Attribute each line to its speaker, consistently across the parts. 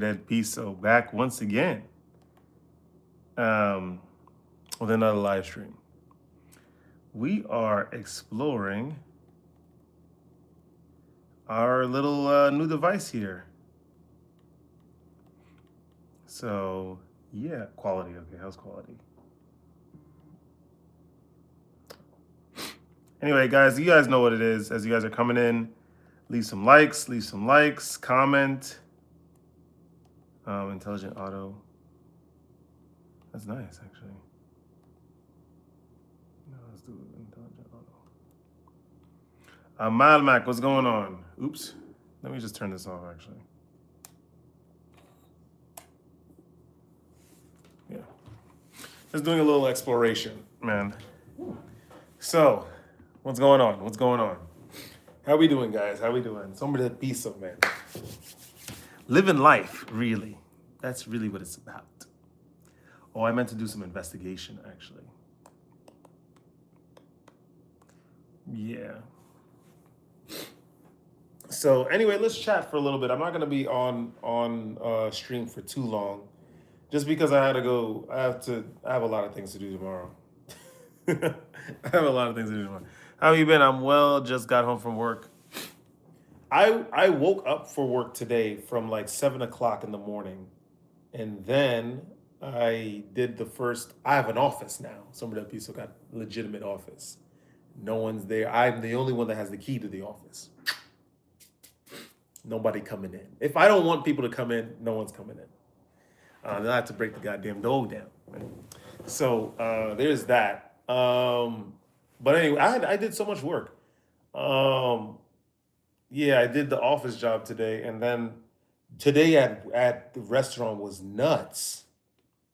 Speaker 1: Dead Piso back once again um, with another live stream. We are exploring our little new device here. So, yeah, quality. Okay, how's quality? Anyway, guys, you guys know what it is. As you guys are coming in, leave some likes, comment. Intelligent auto. That's nice, actually. No, let's do intelligent auto. Malmac, what's going on? Oops. Let me just turn this off, actually. Yeah. Just doing a little exploration, man. So, what's going on? What's going on? How we doing, guys? How we doing? Somebody that be so, man. Living life, really. That's really what it's about. Oh, I meant to do some investigation, actually. Yeah. So anyway, let's chat for a little bit. I'm not gonna be on stream for too long, just because I had to go. I have a lot of things to do tomorrow. I have a lot of things to do tomorrow. How have you been? I'm well. Just got home from work. I woke up for work today from like 7 o'clock in the morning, and then I did the first. I have an office now. Some of the people got legitimate office. No one's there. I'm the only one that has the key to the office. Nobody coming in. If I don't want people to come in, no one's coming in. Then I have to break the goddamn door down. Right? So there's that. But anyway, I did so much work. Um, yeah, I did the office job today, and then today at the restaurant was nuts.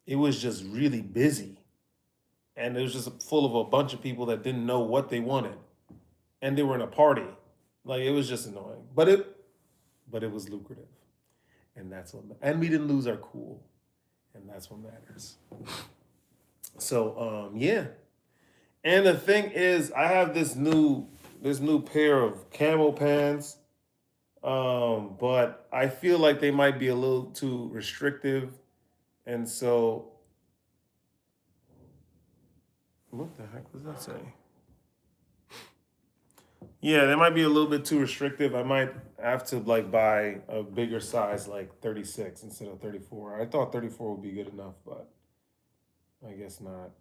Speaker 1: It was just really busy, and it was just full of a bunch of people that didn't know what they wanted, and they were in a party. Like it was just annoying, but it was lucrative, and that's what. And we didn't lose our cool, and that's what matters. So yeah. And the thing is, I have this new pair of camo pants, but I feel like they might be a little too restrictive, and so what the heck does that say? Yeah, they might be a little bit too restrictive. I might have to like buy a bigger size, like 36 instead of 34. I thought 34 would be good enough, but I guess not.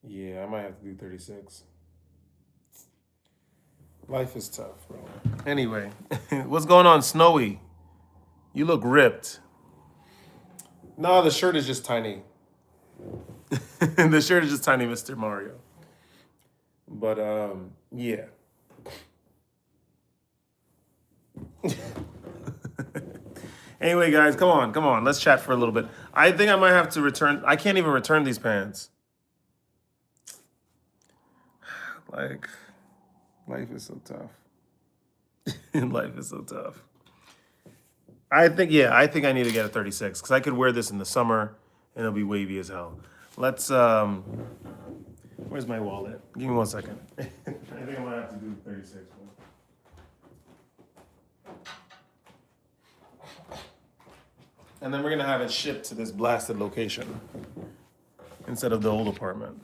Speaker 1: Yeah, I might have to do 36. Life is tough, bro. Anyway, what's going on, Snowy? You look ripped. No, the shirt is just tiny. The shirt is just tiny, Mr. Mario. But yeah. Anyway, guys, come on. Let's chat for a little bit. I think I might have to return. I can't even return these pants. Like, life is so tough. Life is so tough. I think I need to get a 36 because I could wear this in the summer and it'll be wavy as hell. Let's where's my wallet? Give me 1 second. I think I might have to do 36. And then we're gonna have it shipped to this blasted location instead of the old apartment.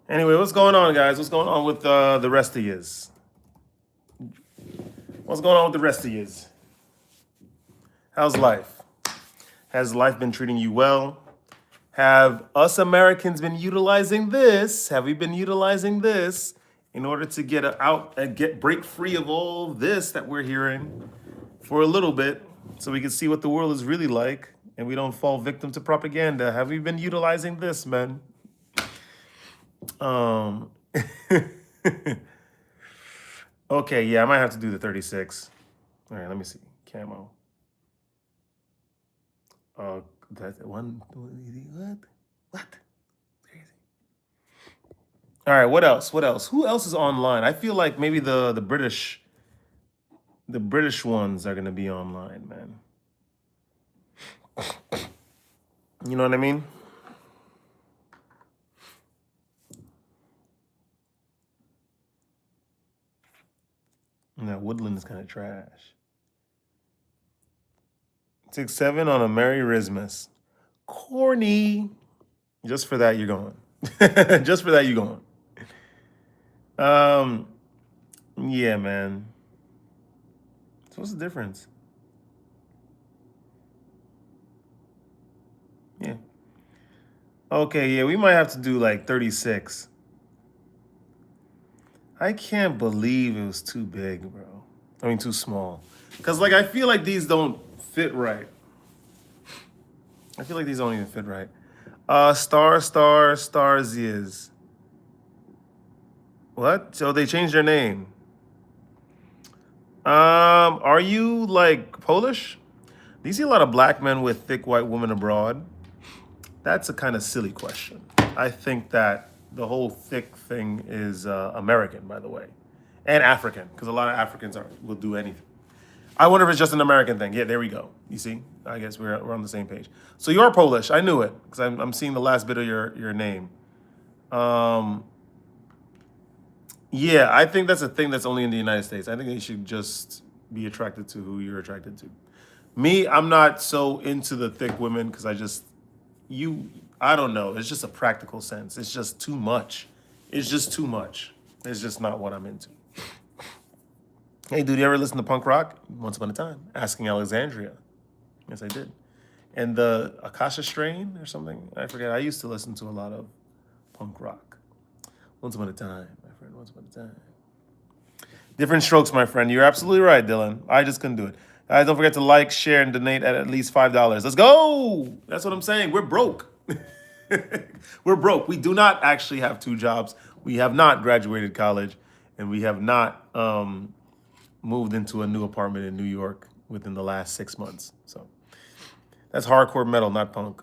Speaker 1: Anyway, what's going on, guys? What's going on with the rest of yous? What's going on with the rest of yous? How's life? Has life been treating you well? Have us Americans been utilizing this? Have we been utilizing this in order to get out and break free of all this that we're hearing for a little bit, so we can see what the world is really like and we don't fall victim to propaganda? Have we been utilizing this, man? Um. Okay, yeah, I might have to do the 36. All right, let me see. Camo. That's one. What? What? Crazy. All right, what else? What else? Who else is online? I feel like maybe the British ones are gonna be online, man. You know what I mean? That Woodland is kind of trash. 6-7 on a Merry Rismus. Corny. Just for that, you're going. Just for that, you're going. Yeah, man. So what's the difference? Yeah. Okay, yeah, we might have to do like 36. I can't believe it was too big, bro. I mean, too small. Because, like, I feel like these don't fit right. I feel like these don't even fit right. Starzias. What? So they changed their name. Are you like Polish? Do you see a lot of black men with thick white women abroad? That's a kind of silly question. I think that the whole thick thing is American, by the way, and African, because a lot of Africans will do anything. I wonder if it's just an American thing. Yeah, there we go. You see, I guess we're on the same page. So you're Polish. I knew it because I'm seeing the last bit of your name. Yeah, I think that's a thing that's only in the United States. I think you should just be attracted to who you're attracted to. Me, I'm not so into the thick women because I don't know. It's just a practical sense. It's just too much. It's just too much. It's just not what I'm into. Hey, dude, you ever listen to punk rock? Once Upon a Time. Asking Alexandria. Yes, I did. And the Akasha Strain or something. I forget. I used to listen to a lot of punk rock. Once Upon a Time, my friend. Once Upon a Time. Different strokes, my friend. You're absolutely right, Dylan. I just couldn't do it. Guys, don't forget to like, share, and donate at least $5. Let's go! That's what I'm saying. We're broke. We're broke. We do not actually have 2 jobs. We have not graduated college, and we have not moved into a new apartment in New York within the last 6 months. So that's hardcore metal, not punk.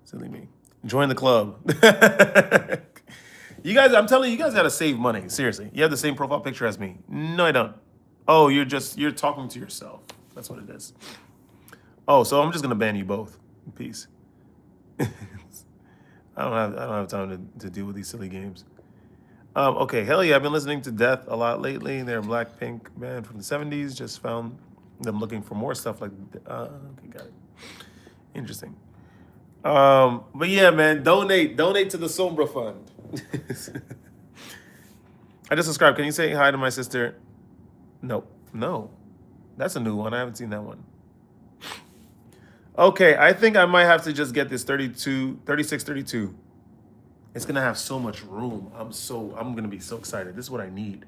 Speaker 1: Silly me. Join the club. You guys, I'm telling you, you guys gotta save money. Seriously. You have the same profile picture as me. No, I don't. Oh, you're talking to yourself. That's what it is. Oh, so I'm just gonna ban you both. Peace. I don't have time to deal with these silly games. Okay, hell yeah, I've been listening to Death a lot lately. They're a Blackpink band from the 70s. Just found them looking for more stuff like okay, got it. Interesting. But yeah, man, donate to the Sombra Fund. I just subscribed. Can you say hi to my sister? No. That's a new one. I haven't seen that one. Okay, I think I might have to just get this 36, 32. It's gonna have so much room. I'm gonna be so excited. This is what I need.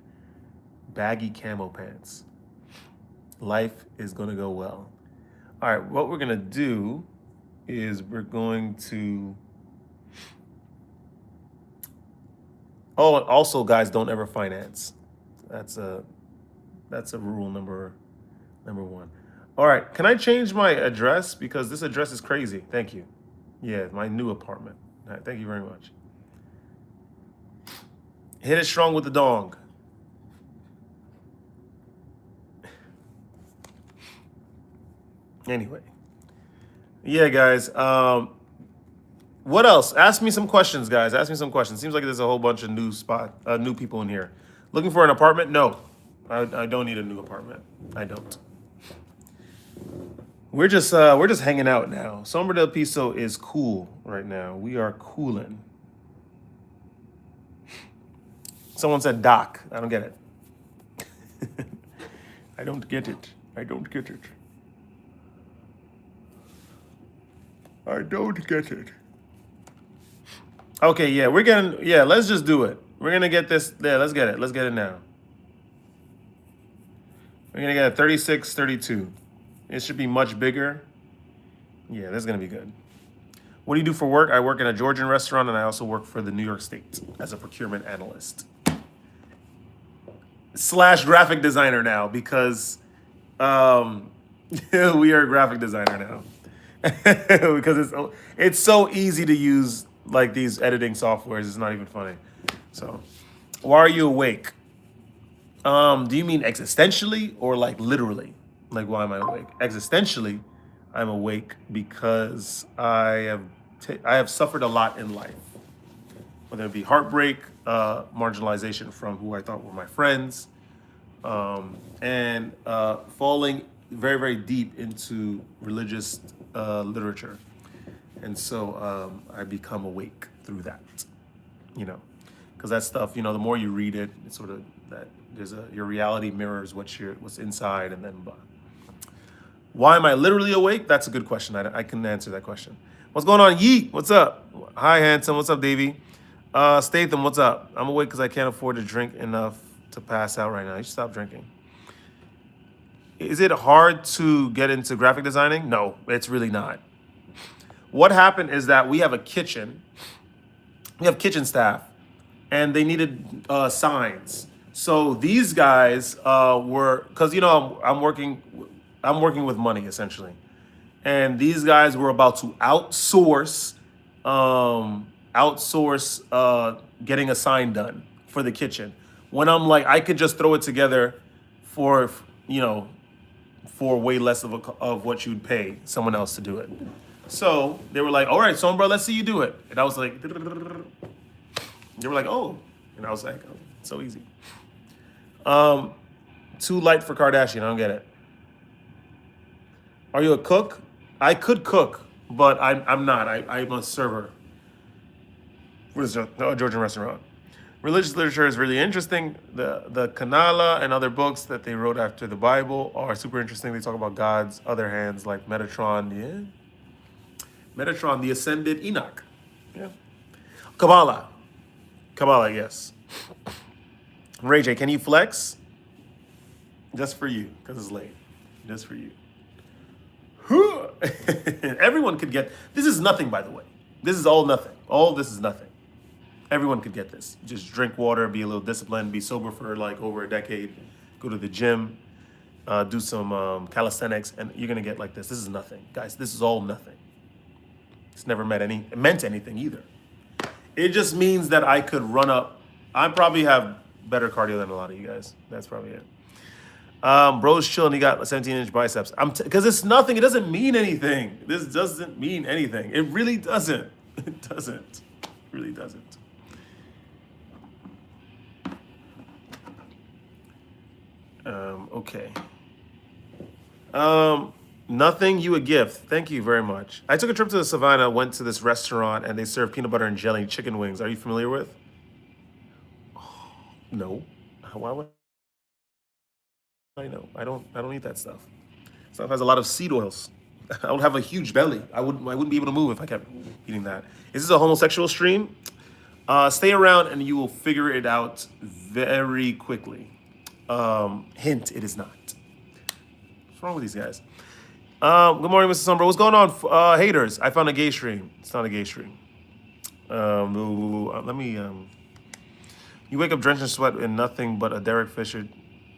Speaker 1: Baggy camo pants. Life is gonna go well. All right, what we're gonna do is we're going to. Oh, and also, guys, don't ever finance. That's a rule number 1. All right, can I change my address because this address is crazy? Thank you. Yeah, my new apartment. All right, thank you very much. Hit it strong with the dong. Anyway, yeah, guys. What else? Ask me some questions, guys. Ask me some questions. Seems like there's a whole bunch of new people in here. Looking for an apartment? No, I don't need a new apartment. I don't. We're just hanging out now. Sombra del Piso is cool right now. We are cooling. Someone said Doc. I don't get it. I don't get it. I don't get it. I don't get it. Okay, yeah, let's just do it. We're gonna get this. Yeah, let's get it. Let's get it now. We're gonna get a 36, 32. It should be much bigger. Yeah, this is gonna be good. What do you do for work? I work in a Georgian restaurant and I also work for the New York State as a procurement analyst. / graphic designer now because we are a graphic designer now. Because it's so easy to use like these editing softwares. It's not even funny. So, why are you awake? Do you mean existentially or like literally? Like, why am I awake? Existentially, I'm awake because I have suffered a lot in life, whether it be heartbreak, marginalization from who I thought were my friends, and falling very, very deep into religious literature. And so I become awake through that, you know, because that stuff, you know, the more you read it, it's sort of that your reality mirrors what's inside, and then blah. Why am I literally awake? That's a good question. I can answer that question. What's going on, Yeet? What's up? Hi, handsome. What's up, Davey? Statham, what's up? I'm awake because I can't afford to drink enough to pass out right now. You should stop drinking. Is it hard to get into graphic designing? No, it's really not. What happened is that we have a kitchen. We have kitchen staff, and they needed signs. So these guys were, because you know I'm working with money essentially, and these guys were about to outsource getting a sign done for the kitchen. When I'm like, I could just throw it together for you know for way less of what you'd pay someone else to do it. So they were like, all right, Sombra, let's see you do it. And I was like, they were like, oh. And I was like, oh, so easy. Too light for Kardashian, I don't get it. Are you a cook? I could cook, but I'm not. I'm a server. What is it? A Georgian restaurant. Religious literature is really interesting. The Kanala and other books that they wrote after the Bible are super interesting. They talk about God's other hands, like Metatron. Yeah. Metatron, the ascended Enoch. Yeah. Kabbalah. Kabbalah, yes. Ray J, can you flex? Just for you, because it's late. Just for you. Everyone could get, this is nothing, by the way. This is all nothing. All this is nothing. Everyone could get this. Just drink water, be a little disciplined, be sober for like over a decade, go to the gym, do some calisthenics, and you're gonna get like this. This is nothing. Guys, this is all nothing. It's never meant anything either. It just means that I could run up. I probably have better cardio than a lot of you guys. That's probably it. Bro's chilling. He got 17-inch biceps. Because it's nothing. It doesn't mean anything. This doesn't mean anything. It really doesn't. It doesn't. It really doesn't. Okay. Nothing, you a gift. Thank you very much. I took a trip to the Savannah, went to this restaurant, and they served peanut butter and jelly chicken wings. Are you familiar with? Oh, no. Why would I know? I don't eat that stuff. Stuff has a lot of seed oils. I would have a huge belly. I wouldn't be able to move if I kept eating that. Is this a homosexual stream? Stay around and you will figure it out very quickly. Hint, it is not. What's wrong with these guys? Good morning, Mr. Sombra. What's going on, haters? I found a gay stream. It's not a gay stream. Let me. You wake up drenched in sweat and nothing but a Derek Fisher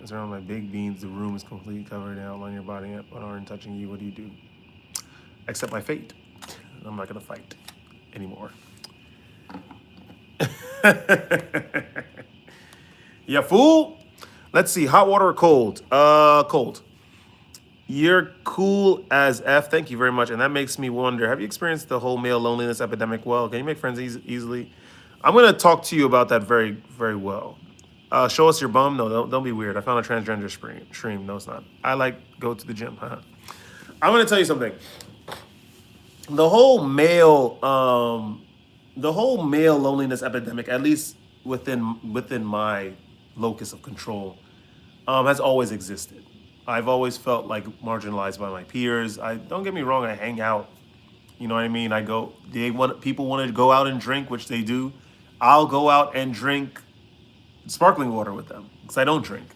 Speaker 1: is around my baked beans. The room is completely covered in outline your body, but aren't touching you. What do you do? Accept my fate. I'm not gonna fight anymore. Yeah, fool. Let's see. Hot water or cold? Cold. You're cool as F. Thank you very much. And that makes me wonder, have you experienced the whole male loneliness epidemic well? Can you make friends easily? I'm going to talk to you about that very, very well. Show us your bum? No, don't be weird. I found a transgender stream. No, it's not. I go to the gym. I'm going to tell you something. The whole male loneliness epidemic, at least within my locus of control, has always existed. I've always felt like marginalized by my peers. Don't get me wrong, I hang out. You know what I mean? People want to go out and drink, which they do. I'll go out and drink sparkling water with them because I don't drink.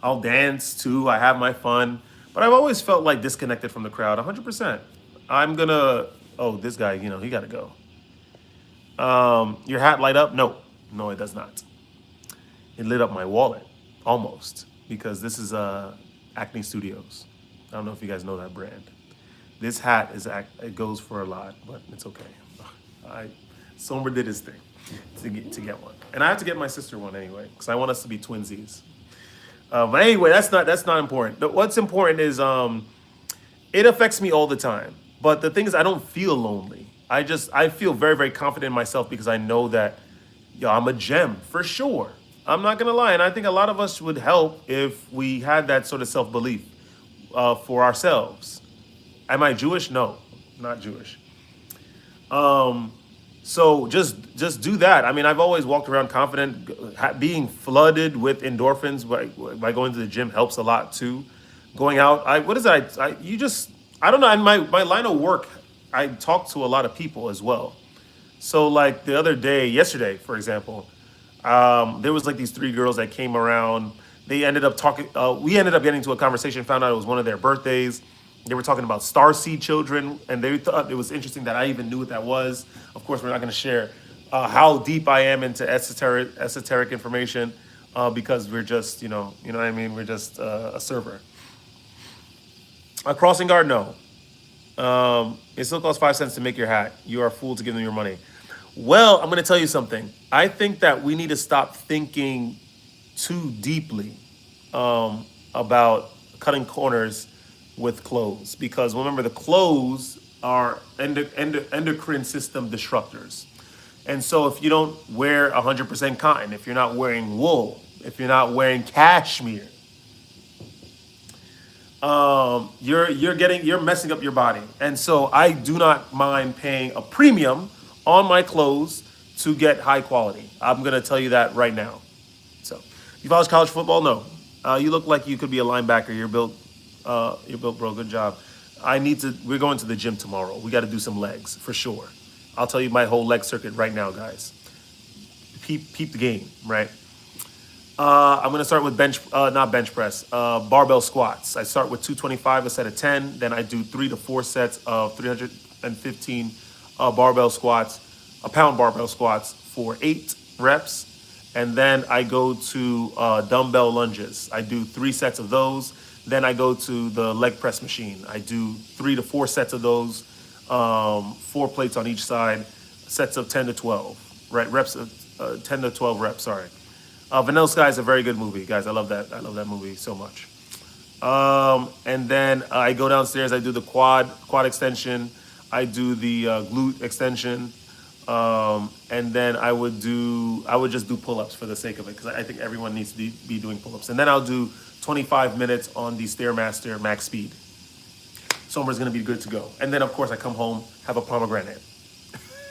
Speaker 1: I'll dance too. I have my fun, but I've always felt like disconnected from the crowd. 100%. This guy, he got to go. Your hat light up? No, it does not. It lit up my wallet almost because this is Acne Studios. I don't know if you guys know that brand. This hat it goes for a lot, but it's okay. Sombra did his thing to get one, and I have to get my sister one anyway because I want us to be twinsies. But anyway, that's not important. What's important is it affects me all the time. But the thing is, I don't feel lonely. I feel very, very confident in myself because I know that I'm a gem for sure. I'm not gonna lie, and I think a lot of us would help if we had that sort of self belief for ourselves. Am I Jewish? No, not Jewish. Um, so just do that. I mean, I've always walked around confident. Being flooded with endorphins by going to the gym helps a lot too. Going out, what is it? I don't know. In my line of work, I talk to a lot of people as well. So like the other day, yesterday, for example, there was like these three girls that came around. They ended up talking. We ended up getting to a conversation. Found out it was one of their birthdays. They were talking about starseed children, and they thought it was interesting that I even knew what that was. Of course, we're not going to share how deep I am into esoteric information because we're just, you know what I mean. We're just a server. A crossing guard, no. It still costs 5 cents to make your hat. You are a fool to give them your money. Well, I'm going to tell you something. I think that we need to stop thinking too deeply about cutting corners with clothes because remember the clothes are endocrine system disruptors. And so if you don't wear 100% cotton, if you're not wearing wool, if you're not wearing cashmere, you're messing up your body. And so I do not mind paying a premium on my clothes to get high quality. I'm gonna tell you that right now. So you follow college football? No. You look like you could be a linebacker. You're built, bro. Good job. We're going to the gym tomorrow. We got to do some legs for sure. I'll tell you my whole leg circuit right now, guys. Peep the game, right? I'm gonna start with not bench press, barbell squats. I start with 225 a set of 10. Then I do 3 to 4 sets of 315 barbell squats, a pound barbell squats for 8 reps. And then I go to dumbbell lunges. I do 3 sets of those. Then I go to the leg press machine. I do 3 to 4 sets of those, 4 plates on each side, sets of 10 to 12, right? Reps of 10 to 12 reps, sorry. Vanilla Sky is a very good movie, guys. I love that. I love that movie so much. And then I go downstairs. I do the quad extension. I do the glute extension. And then I would just do pull-ups for the sake of it because I think everyone needs to be doing pull-ups. And then I'll do 25 minutes on the Stairmaster max speed. Summer's gonna be good to go. And then of course I come home, have a pomegranate,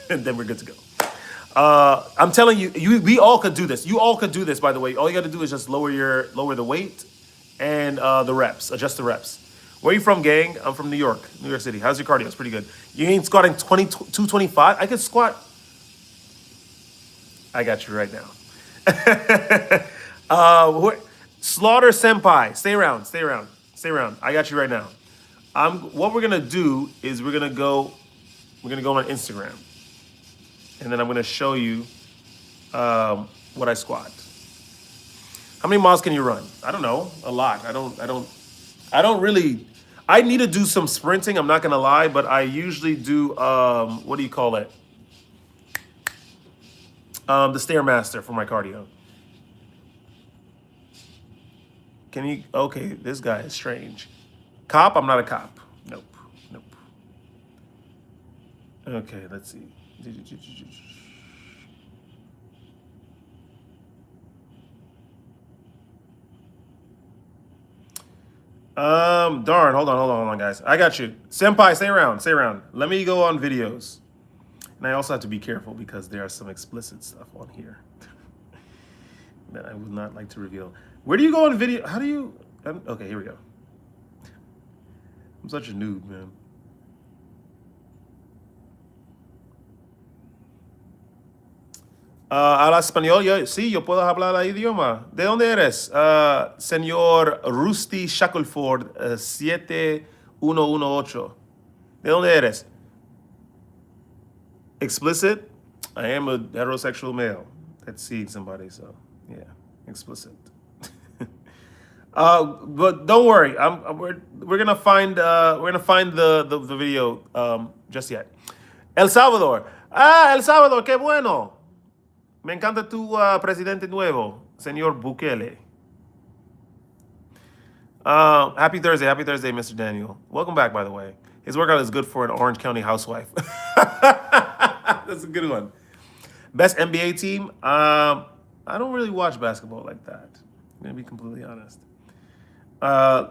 Speaker 1: and then we're good to go. I'm telling you, we all could do this. You all could do this, by the way. All you got to do is just lower the weight and the reps, adjust the reps. Where are you from, gang? I'm from New York City. How's your cardio? It's pretty good. You ain't squatting 225? I could squat. I got you right now. Slaughter Senpai. Stay around. I got you right now. What we're gonna do is we're gonna go on Instagram. And then I'm gonna show you what I squat. How many miles can you run? I don't know, a lot. I don't really. I need to do some sprinting. I'm not gonna lie, but I usually do. What do you call it? The Stairmaster for my cardio. Can you? Okay, this guy is strange. Cop? I'm not a cop. Nope. Okay, let's see. Darn, hold on, guys. I got you. Senpai, stay around. Let me go on videos. And I also have to be careful because there are some explicit stuff on here that I would not like to reveal. Where do you go on video? How do you, okay, here we go. I'm such a noob, man. Habla español, sí, yo puedo hablar el idioma. ¿De dónde eres? Señor Rusty Shackleford, 7118. ¿De dónde eres? Explicit? I am a heterosexual male that's seeing somebody, so yeah, explicit. But don't worry, we're gonna find the video just yet. El Salvador. El Salvador, qué bueno. Me encanta tu presidente nuevo, señor Bukele. Happy Thursday, Mr. Daniel. Welcome back, by the way. His workout is good for an Orange County housewife. That's a good one. Best NBA team? I don't really watch basketball like that. I'm gonna be completely honest. Uh,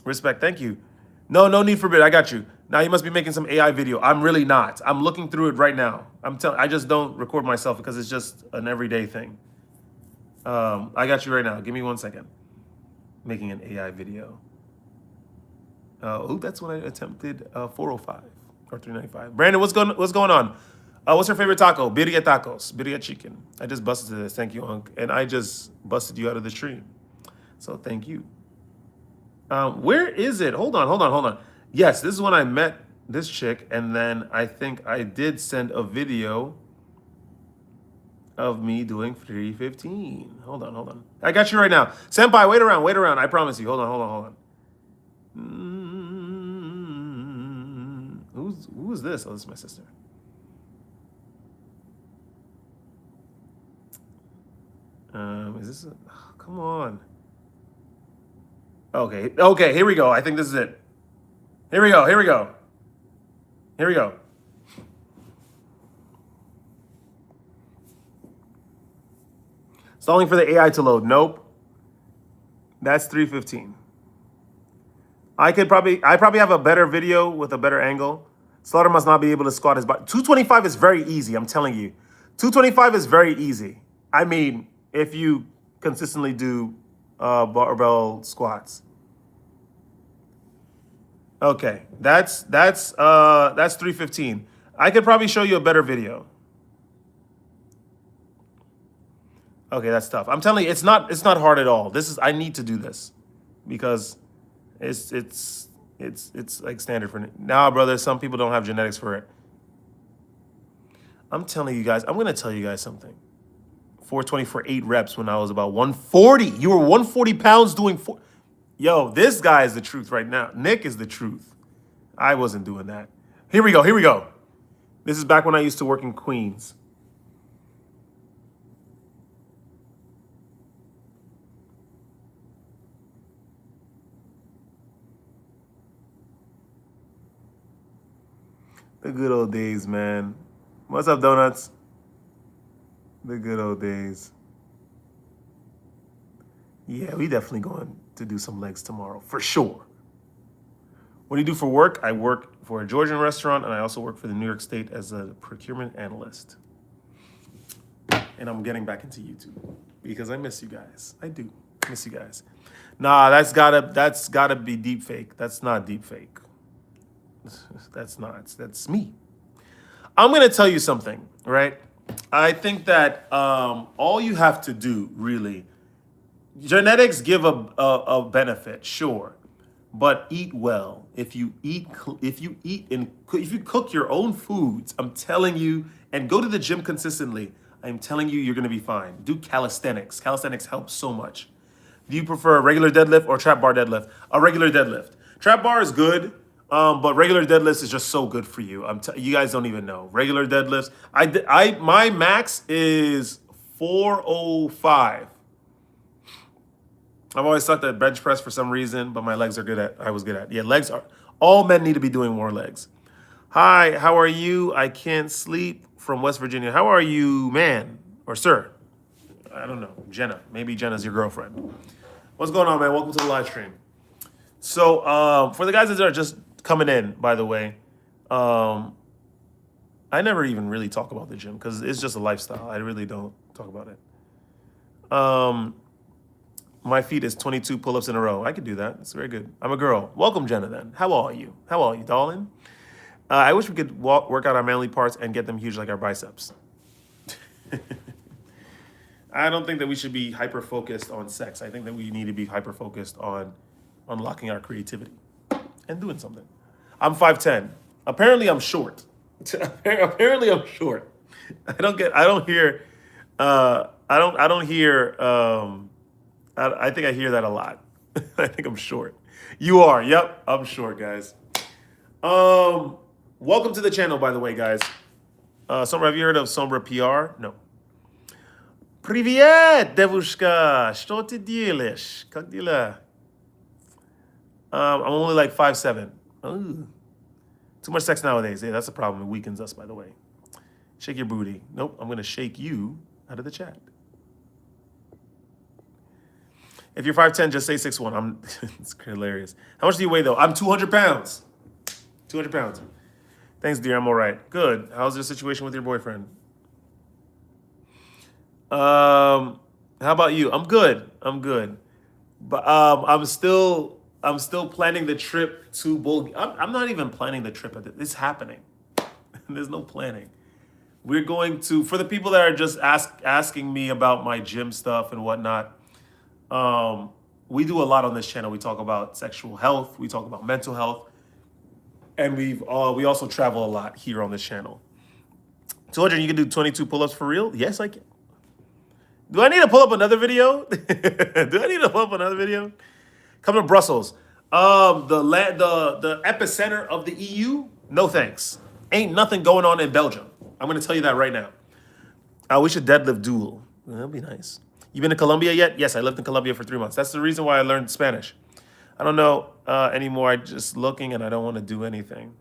Speaker 1: respect. Thank you. No, no need for bid. I got you. Now you must be making some AI video. I'm really not. I'm looking through it right now. I just don't record myself because it's just an everyday thing. I got you right now. Give me 1 second. Making an AI video. Oh, that's when I attempted 405 or 395. Brandon, what's going on? What's your favorite taco? Birria tacos, birria chicken. I just busted this. Thank you, Unc. And I just busted you out of the stream. So thank you. Where is it? Hold on. Yes, this is when I met this chick, and then I think I did send a video of me doing 315. Hold on. I got you right now. Senpai, wait around. I promise you. Hold on. Who is this? Oh, this is my sister. Is this come on. Okay, here we go. I think this is it. Here we go. Stalling for the AI to load. Nope. That's 315. I probably have a better video with a better angle. Slaughter must not be able to squat his body. 225 is very easy, I'm telling you. 225 is very easy. I mean, if you consistently do barbell squats. Okay, that's 315. I could probably show you a better video. Okay, that's tough. I'm telling you, it's not hard at all. I need to do this because it's like standard for now, brother. Some people don't have genetics for it. I'm telling you guys, I'm gonna tell you guys something. 420 for 8 reps when I was about 140. You were 140 pounds doing 4. Yo, this guy is the truth right now. Nick is the truth. I wasn't doing that. Here we go. This is back when I used to work in Queens. The good old days, man. What's up, Donuts? The good old days. Yeah, we definitely going to do some legs tomorrow, for sure. What do you do for work? I work for a Georgian restaurant, and I also work for the New York State as a procurement analyst. And I'm getting back into YouTube because I miss you guys. I do miss you guys. Nah, that's gotta be deep fake. That's not deep fake. That's me. I'm gonna tell you something, right? I think that all you have to do, really, genetics give a benefit, sure, but eat well. If you cook your own foods, I'm telling you, and go to the gym consistently, I'm telling you, you're gonna be fine. Do calisthenics. Calisthenics helps so much. Do you prefer a regular deadlift or trap bar deadlift? A regular deadlift. Trap bar is good. But regular deadlifts is just so good for you. You guys don't even know. Regular deadlifts. My max is 405. I've always thought that bench press for some reason, but my legs are good at. I was good at. Yeah, legs are. All men need to be doing more legs. Hi, how are you? I can't sleep from West Virginia. How are you, man or sir? I don't know. Jenna. Maybe Jenna's your girlfriend. What's going on, man? Welcome to the live stream. So for the guys that are just coming in, by the way, I never even really talk about the gym because it's just a lifestyle. I really don't talk about it. My feet is 22 pull-ups in a row. I could do that. It's very good. I'm a girl. Welcome, Jenna, then. How are you, darling? I wish we could work out our manly parts and get them huge like our biceps. I don't think that we should be hyper-focused on sex. I think that we need to be hyper-focused on unlocking our creativity and doing something. I'm 5'10". Apparently I'm short. Apparently I'm short. I think I hear that a lot. I think I'm short. You are. Yep, I'm short, guys. Welcome to the channel, by the way, guys. Have you heard of Sombra PR? No. Привет, девушка. Что ты делаешь? Как дела? I'm only like 5'7". Ooh. Too much sex nowadays. Yeah, that's the problem. It weakens us, by the way. Shake your booty. Nope, I'm gonna shake you out of the chat. If you're 5'10", just say 6'1". It's hilarious. How much do you weigh though? I'm 200 pounds. 200 pounds. Thanks, dear. I'm all right. Good. How's your situation with your boyfriend? How about you? I'm good. I'm good. But I'm still planning the trip to Bulgaria. I'm not even planning the trip. It's happening. There's no planning. We're going to, for the people that are just asking me about my gym stuff and whatnot. We do a lot on this channel. We talk about sexual health. We talk about mental health, and we also travel a lot here on this channel. 200, you can do 22 pull-ups for real? Yes, I can. Do I need to pull up another video? Do I need to pull up another video? Come to Brussels. The epicenter of the EU? No thanks. Ain't nothing going on in Belgium. I'm gonna tell you that right now. We should deadlift duel. That'd be nice. You been to Colombia yet? Yes, I lived in Colombia for 3 months. That's the reason why I learned Spanish. I don't know anymore. I'm just looking and I don't want to do anything.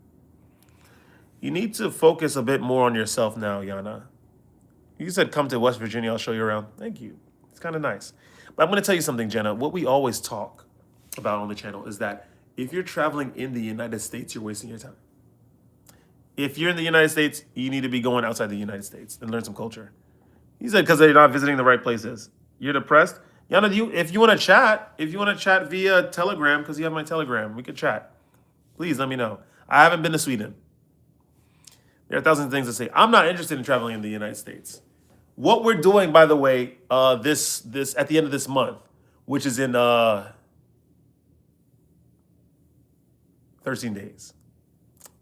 Speaker 1: You need to focus a bit more on yourself now, Yana. You said come to West Virginia, I'll show you around. Thank you. It's kind of nice. But I'm going to tell you something, Jenna. What we always talk about on the channel is that if you're traveling in the United States, you're wasting your time. If you're in the United States, you need to be going outside the United States and learn some culture. He said because they're not visiting the right places. You're depressed? Yana, if you want to chat via Telegram, because you have my Telegram, we could chat. Please let me know. I haven't been to Sweden. There are thousands of things to say. I'm not interested in traveling in the United States. What we're doing, by the way, this at the end of this month, which is in 13 days,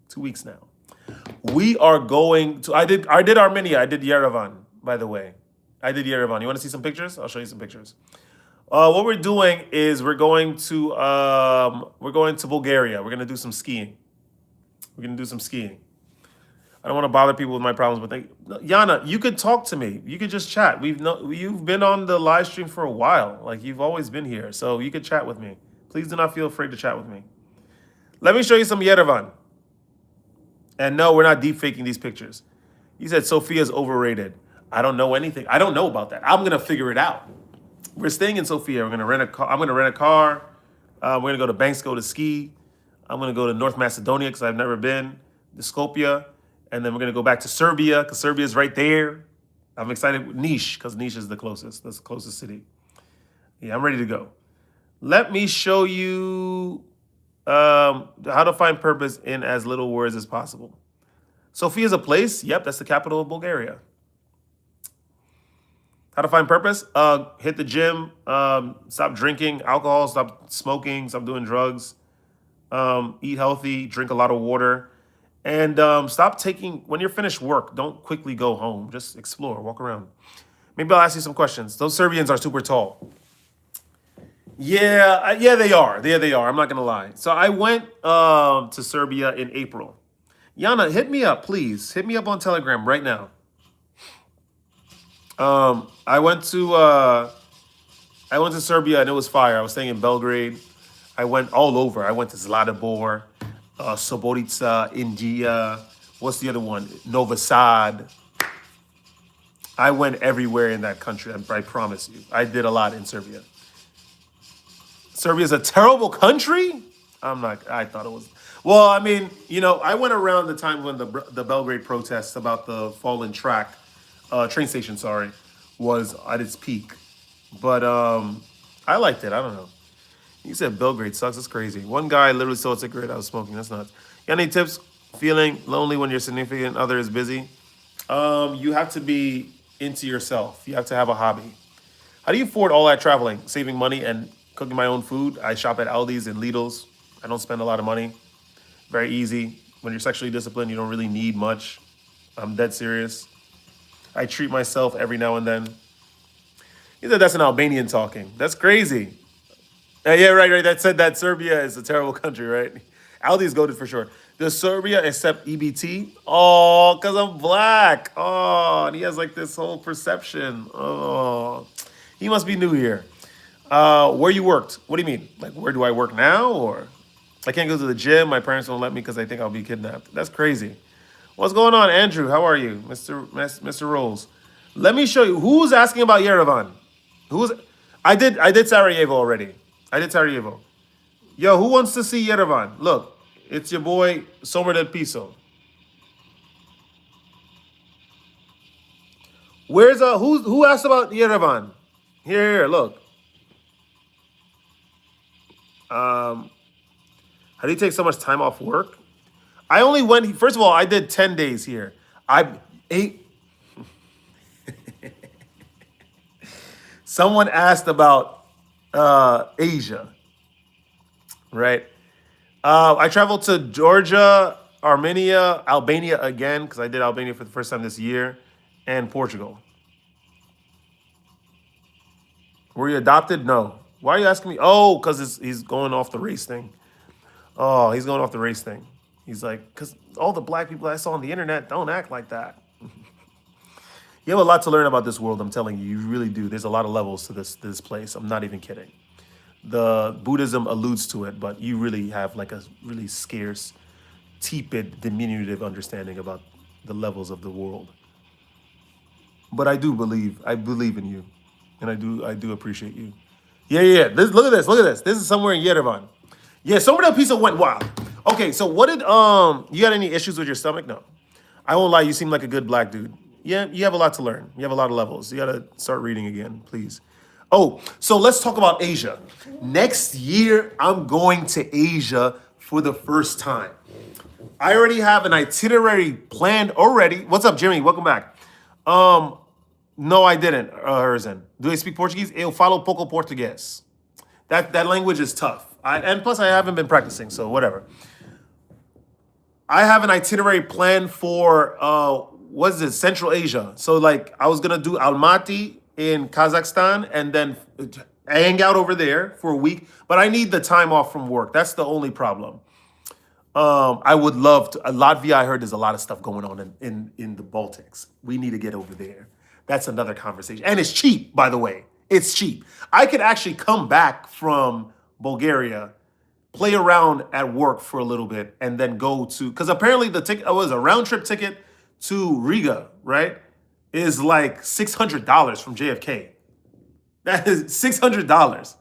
Speaker 1: 2 weeks now. We are going to. I did Armenia. I did Yerevan, by the way. I did Yerevan. You want to see some pictures? I'll show you some pictures. What we're doing is we're going to Bulgaria. We're gonna do some skiing. I don't want to bother people with my problems, but Yana, you could talk to me. You could just chat. You've been on the live stream for a while. Like you've always been here, so you could chat with me. Please do not feel afraid to chat with me. Let me show you some Yerevan. And no, we're not deep faking these pictures. You said Sofia's overrated. I don't know anything. I don't know about that. I'm gonna figure it out. We're staying in Sofia. We're gonna rent a car. I'm gonna rent a car. We're gonna go to Banksko to ski. I'm gonna go to North Macedonia because I've never been. To Skopje, and then we're gonna go back to Serbia because Serbia is right there. I'm excited with Niš because Niš is the closest. That's the closest city. Yeah, I'm ready to go. Let me show you how to find purpose in as little words as possible. Sofia is a place. Yep, that's the capital of Bulgaria. How to find purpose? Hit the gym. Stop drinking alcohol. Stop smoking. Stop doing drugs. Eat healthy. Drink a lot of water. And stop taking, when you're finished work, don't quickly go home. Just explore, walk around. Maybe I'll ask you some questions. Those Serbians are super tall. Yeah, they are. Yeah, they are. I'm not going to lie. So I went to Serbia in April. Yana, hit me up, please. Hit me up on Telegram right now. I went to Serbia and it was fire. I was staying in Belgrade. I went all over. I went to Zlatibor, Subotica, India. What's the other one? Novi Sad. I went everywhere in that country. I promise you. I did a lot in Serbia. Serbia's a terrible country? I thought it was. Well, I mean, I went around the time when the Belgrade protests about the fallen train station, was at its peak. But I liked it. I don't know. You said Belgrade sucks. That's crazy. One guy literally sold a cigarette I was smoking. That's nuts. Got any tips? Feeling lonely when your significant other is busy? You have to be into yourself. You have to have a hobby. How do you afford all that traveling, saving money, and cooking my own food? I shop at Aldi's and Lidl's. I don't spend a lot of money. Very easy. When you're sexually disciplined, you don't really need much. I'm dead serious. I treat myself every now and then. You said that's an Albanian talking. That's crazy. Yeah, right. That said that Serbia is a terrible country, right? Aldi's goated for sure. Does Serbia accept EBT? Oh, because I'm black. Oh, and he has like this whole perception. Oh, he must be new here. Where you worked? What do you mean? Like, where do I work now? Or I can't go to the gym. My parents won't let me because they think I'll be kidnapped. That's crazy. What's going on, Andrew? How are you, Mr. Rolls? Let me show you who's asking about Yerevan. Who's I did Sarajevo already. I did Sarajevo. Yo, who wants to see Yerevan? Look, it's your boy Somer del Piso. Where's who asked about Yerevan? Here, look. Um, how do you take so much time off work? I only went. First of all, I did 10 days here. I eight. Someone asked about Asia, right? I traveled to Georgia, Armenia, Albania again because I did Albania for the first time this year, and Portugal. Were you adopted? No. Why are you asking me? Oh, because he's going off the race thing. Oh, he's going off the race thing. He's like, because all the black people I saw on the internet don't act like that. You have a lot to learn about this world. I'm telling you, you really do. There's a lot of levels to this place. I'm not even kidding. The Buddhism alludes to it, but you really have like a really scarce, tepid, diminutive understanding about the levels of the world. But I believe in you, and I do appreciate you. Yeah, yeah. Look at this. Look at this. This is somewhere in Yerevan. Yeah, somewhere that pizza went wild. Okay, so what did you got any issues with your stomach? No. I won't lie, you seem like a good black dude. Yeah, you have a lot to learn. You have a lot of levels. You gotta start reading again, please. Oh, so let's talk about Asia. Next year, I'm going to Asia for the first time. I already have an itinerary planned already. What's up, Jimmy? Welcome back. Um, no, I didn't, Herzen. Do they speak Portuguese? Eu falo pouco português. That language is tough. And plus, I haven't been practicing, so whatever. I have an itinerary planned for what is it, Central Asia. So like I was gonna do Almaty in Kazakhstan and then hang out over there for a week. But I need the time off from work. That's the only problem. I would love to. Latvia, I heard there's a lot of stuff going on in the Baltics. We need to get over there. That's another conversation. And it's cheap, by the way. It's cheap. I could actually come back from Bulgaria, play around at work for a little bit, and then go to, because apparently the ticket was a round trip ticket to Riga, right? Is like $600 from JFK. That is $600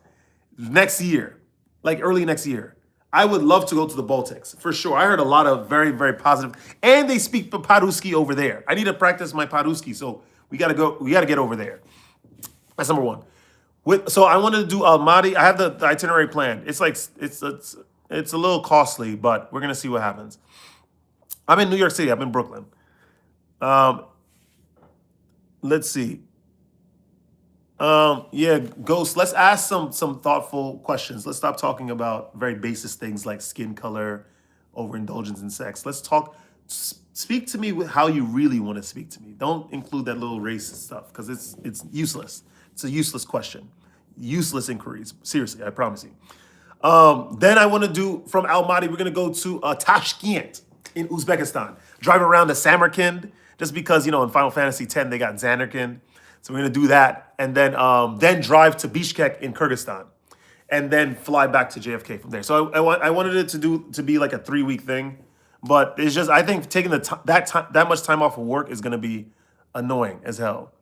Speaker 1: next year, like early next year. I would love to go to the Baltics for sure. I heard a lot of very, very positive, and they speak Paruski over there. I need to practice my Paruski, so we gotta go. We gotta get over there. That's number one. So I wanted to do Almaty. I have the itinerary planned. It's like it's a little costly, but we're gonna see what happens. I'm in New York City. I'm in Brooklyn. Um, let's see. Yeah, Ghost. Let's ask some thoughtful questions. Let's stop talking about very basic things like skin color, overindulgence in sex. Let's talk. Speak to me with how you really want to speak to me. Don't include that little racist stuff because it's useless. It's a useless question, useless inquiries. Seriously, I promise you. Then I want to do from Almaty. We're gonna go to Tashkent in Uzbekistan. Drive around to Samarkand, just because in Final Fantasy X they got Zanarkand. So we're gonna do that, and then drive to Bishkek in Kyrgyzstan, and then fly back to JFK from there. So I wanted it to be like a 3-week thing, but it's just I think taking that much time off of work is gonna be annoying as hell.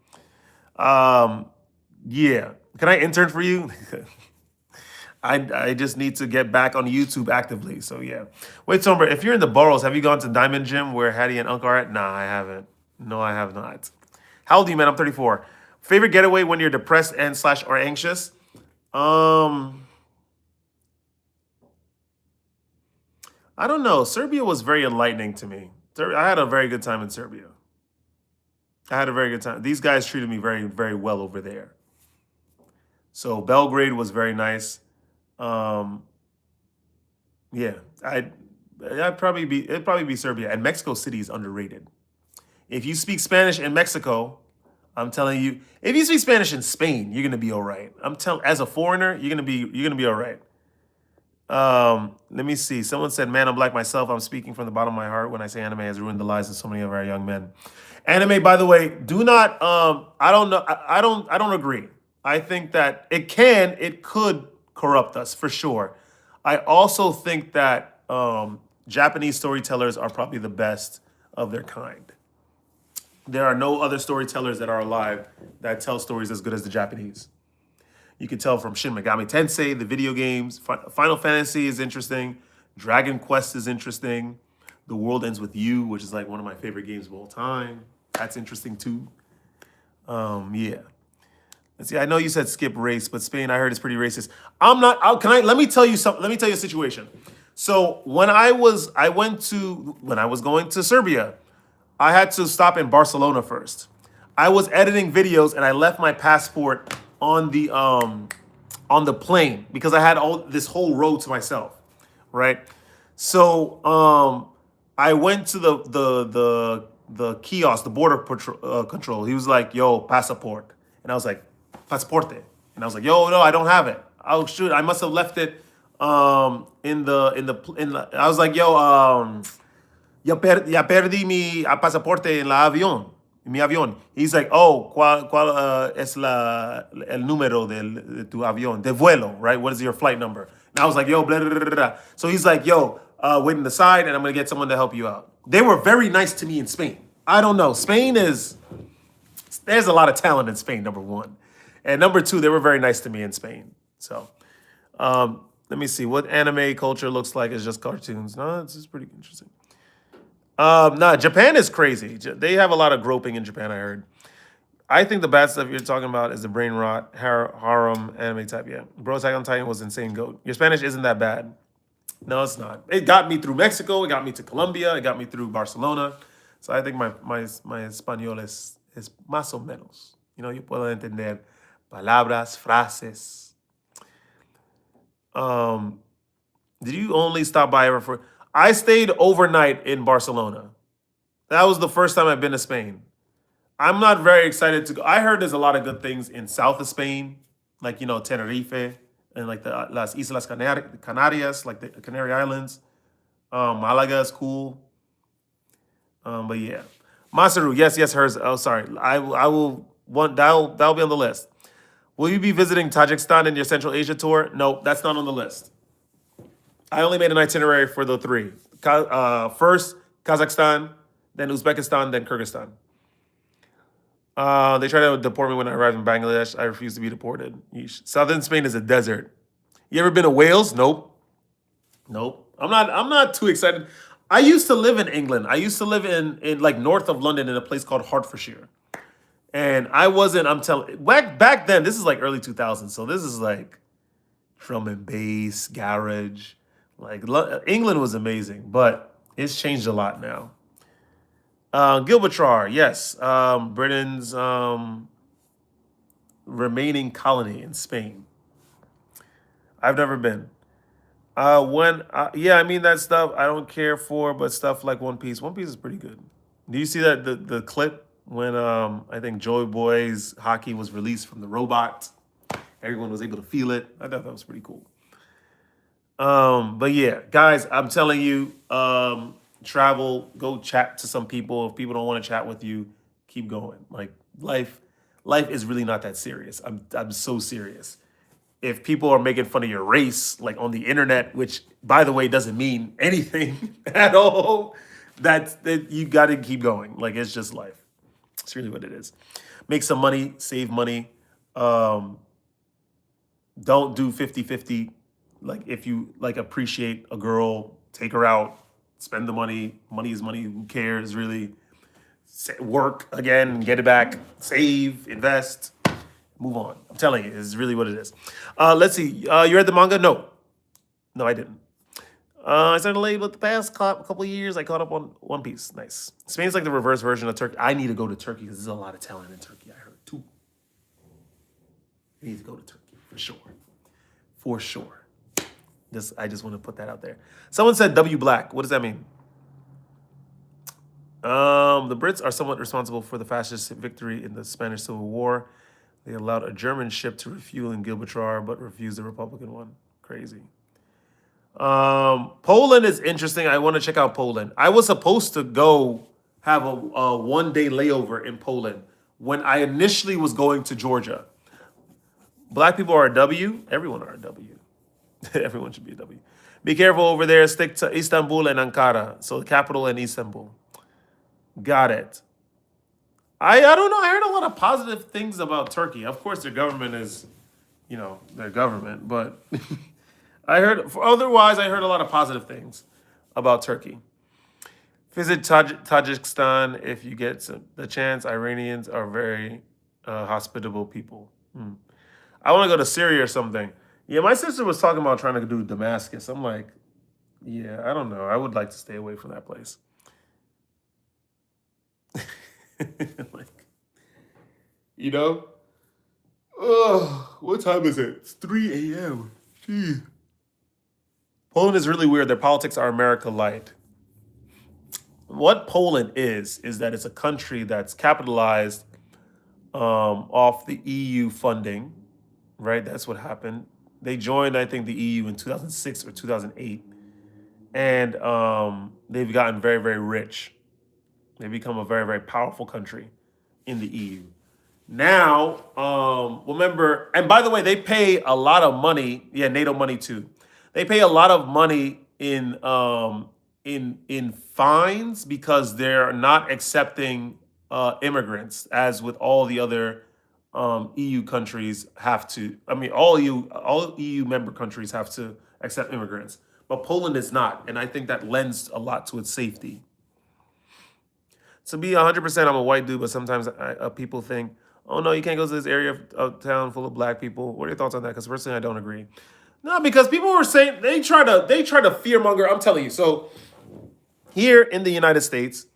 Speaker 1: Yeah, can I intern for you? I just need to get back on YouTube actively. So yeah. Wait, Somber, if you're in the boroughs, have you gone to Diamond Gym where Hattie and Unc are at? Nah, I haven't. No, I have not. How old are you, man? I'm 34. Favorite getaway when you're depressed and slash or anxious? Um, I don't know. Serbia was very enlightening to me. I had a very good time in Serbia. I had a very good time. These guys treated me very, very well over there. So Belgrade was very nice. Um, yeah, it'd probably be Serbia, and Mexico City is underrated. If you speak Spanish in Mexico, I'm telling you, if you speak Spanish in Spain, you're gonna be all right. I'm telling, as a foreigner, you're gonna be all right. Let me see. Someone said, "Man, I'm black myself. I'm speaking from the bottom of my heart when I say anime has ruined the lives of so many of our young men." Anime, by the way, do not. I don't know. I don't agree. I think that it could corrupt us for sure. I also think that Japanese storytellers are probably the best of their kind. There are no other storytellers that are alive that tell stories as good as the Japanese. You can tell from Shin Megami Tensei, the video games. Final Fantasy is interesting. Dragon Quest is interesting. The World Ends With You, which is like one of my favorite games of all time. That's interesting too. Yeah. Let's see. I know you said skip race, but Spain, I heard, is pretty racist. I'm not. Let me tell you something. Let me tell you a situation. So when I was going to Serbia, I had to stop in Barcelona first. I was editing videos and I left my passport on the plane because I had this whole road to myself, right? So I went to the kiosk, the border control. He was like, "Yo, passport," and I was like, "Pasaporte," and I was like, "Yo, no, I don't have it. Oh shoot, I must have left it in the. I was like, "Yo, ya perdí mi pasaporte en la avión." Mi avión. He's like, "Oh, ¿cuál es el número de tu avión? De vuelo, right? What is your flight number?" And I was like, "Yo, blah, blah, blah, blah." So he's like, "Yo, wait on the side and I'm going to get someone to help you out." They were very nice to me in Spain. I don't know. There's a lot of talent in Spain, number one. And number two, they were very nice to me in Spain. So let me see. What anime culture looks like is just cartoons. No, it's just pretty interesting. Japan is crazy. They have a lot of groping in Japan, I heard. I think the bad stuff you're talking about is the brain rot, harem, anime type. Yeah. Bro, Attack on Titan was insane, GOAT. Your Spanish isn't that bad. No, it's not. It got me through Mexico. It got me to Colombia. It got me through Barcelona. So I think my español es más o menos. You know, yo puedo entender palabras, frases. Did you only stop by ever for... I stayed overnight in Barcelona. That was the first time I've been to Spain. I'm not very excited to go. I heard there's a lot of good things in south of Spain, like, you know, Tenerife and like the Las Islas Canarias, like the Canary Islands. Malaga is cool. But yeah. Masaru, yes, hers. Oh, sorry. I will want that'll be on the list. Will you be visiting Tajikistan in your Central Asia tour? No, that's not on the list. I only made an itinerary for the three. First, Kazakhstan, then Uzbekistan, then Kyrgyzstan. They tried to deport me when I arrived in Bangladesh. I refused to be deported. Yeesh. Southern Spain is a desert. You ever been to Wales? Nope. I'm not too excited. I used to live in England. I used to live in like north of London in a place called Hertfordshire. And I'm telling, back then, this is like early 2000s. So this is like drum and bass, garage. Like England was amazing, but it's changed a lot now. Gibraltar, yes. Britain's remaining colony in Spain. I've never been. Yeah, I mean that stuff I don't care for, but stuff like One Piece. One Piece is pretty good. Do you see that the clip when I think Joy Boy's hockey was released from the robot? Everyone was able to feel it. I thought that was pretty cool. But yeah, guys, I'm telling you, travel, go chat to some people. If people don't want to chat with you, keep going. Like life is really not that serious. I'm so serious. If people are making fun of your race, like on the internet, which by the way doesn't mean anything at all, that you got to keep going. Like it's just life. It's really what it is. Make some money, save money. Don't do 50-50. Like if you like appreciate a girl, take her out, spend the money. Money is money. Who cares really? Work again, get it back. Save, invest, move on. I'm telling you, it's really what it is. Let's see. You read the manga? No, I didn't. I started late, but the past couple of years, I caught up on One Piece. Nice. Spain's like the reverse version of Turkey. I need to go to Turkey because there's a lot of talent in Turkey. I heard too. I need to go to Turkey for sure. For sure. I just want to put that out there. Someone said W Black. What does that mean? The Brits are somewhat responsible for the fascist victory in the Spanish Civil War. They allowed a German ship to refuel in Gibraltar, but refused the Republican one. Crazy. Poland is interesting. I want to check out Poland. I was supposed to go have a one-day layover in Poland when I initially was going to Georgia. Black people are a W. Everyone are a W. Everyone should be a W. Be careful over there. Stick to Istanbul and Ankara. So the capital and Istanbul. Got it. I don't know. I heard a lot of positive things about Turkey. Of course, their government is, their government, but otherwise, I heard a lot of positive things about Turkey. Visit Tajikistan if you get the chance. Iranians are very hospitable people. I want to go to Syria or something. Yeah, my sister was talking about trying to do Damascus. I'm like, yeah, I don't know. I would like to stay away from that place. Like, you know? Ugh, what time is it? It's 3 a.m. Jeez. Poland is really weird. Their politics are America light. What Poland is that it's a country that's capitalized off the EU funding, right? That's what happened. They joined, I think, the EU in 2006 or 2008, and they've gotten very, very rich. They become a very, very powerful country in the EU. Now, remember, and by the way, they pay a lot of money. Yeah, NATO money too. They pay a lot of money in fines because they're not accepting immigrants, as with all the other EU countries have to. I mean, all EU member countries have to accept immigrants, but Poland is not, and I think that lends a lot to its safety. To be 100%, I'm a white dude, but sometimes people think, oh no, you can't go to this area of town full of black people. What are your thoughts on that? Because personally, I don't agree. No, because people were saying they try to fearmonger. I'm telling you. So here in the United States,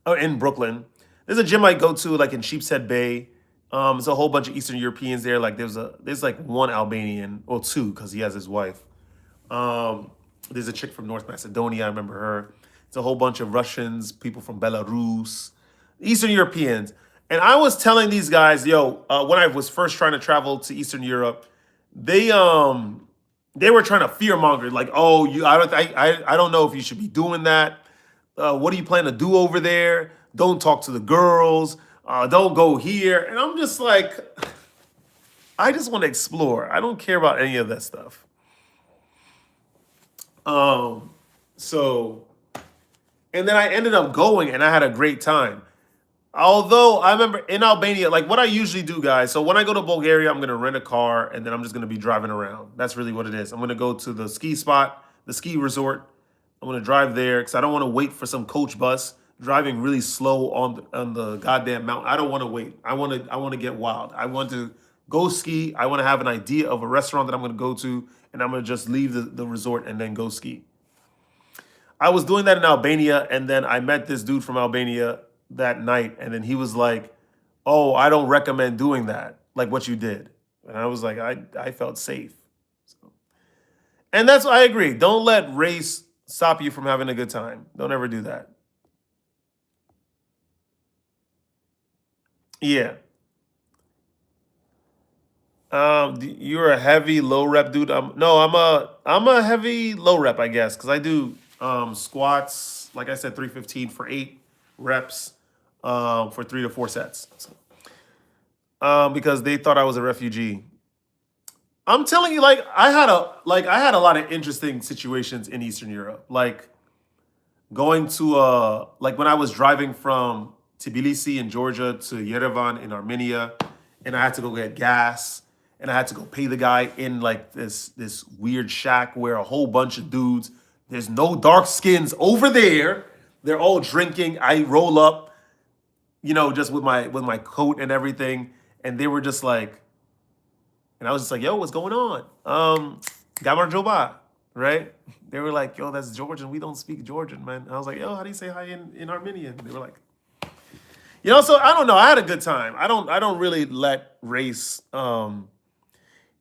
Speaker 1: or in Brooklyn, there's a gym I go to, like in Sheepshead Bay. There's a whole bunch of Eastern Europeans there. Like there's like one Albanian or two because he has his wife. There's a chick from North Macedonia. I remember her. It's a whole bunch of Russians, people from Belarus, Eastern Europeans. And I was telling these guys, yo, when I was first trying to travel to Eastern Europe, they were trying to fearmonger, like, oh, I don't know if you should be doing that. What do you plan to do over there? Don't talk to the girls. Don't go here. And I'm just like, I just want to explore. I don't care about any of that stuff. So, and then I ended up going and I had a great time. Although I remember in Albania, like what I usually do, guys. So when I go to Bulgaria, I'm going to rent a car and then I'm just going to be driving around. That's really what it is. I'm going to go to the ski spot, the ski resort. I'm going to drive there because I don't want to wait for some coach bus driving really slow on the goddamn mountain. I don't want to wait. I want to get wild. I want to go ski. I want to have an idea of a restaurant that I'm going to go to, and I'm going to just leave the resort and then go ski. I was doing that in Albania, and then I met this dude from Albania that night, and then he was like, "Oh, I don't recommend doing that, like what you did." And I was like, I felt safe. So, and that's I agree. Don't let race stop you from having a good time. Don't ever do that. Yeah. You're a heavy low rep dude. No, I'm a heavy low rep, I guess, because I do squats. Like I said, 315 for 8 reps, for 3 to 4 sets. So, because they thought I was a refugee. I'm telling you, like I had a lot of interesting situations in Eastern Europe. Like going to like when I was driving from Tbilisi in Georgia to Yerevan in Armenia, and I had to go get gas, and I had to go pay the guy in like this weird shack where a whole bunch of dudes. There's no dark skins over there. They're all drinking. I roll up, just with my coat and everything, and they were just like, and I was just like, yo, what's going on? Gamar Joba, right? They were like, yo, that's Georgian. We don't speak Georgian, man. I was like, yo, how do you say hi in Armenian? They were like, so I don't know. I had a good time. I don't really let race.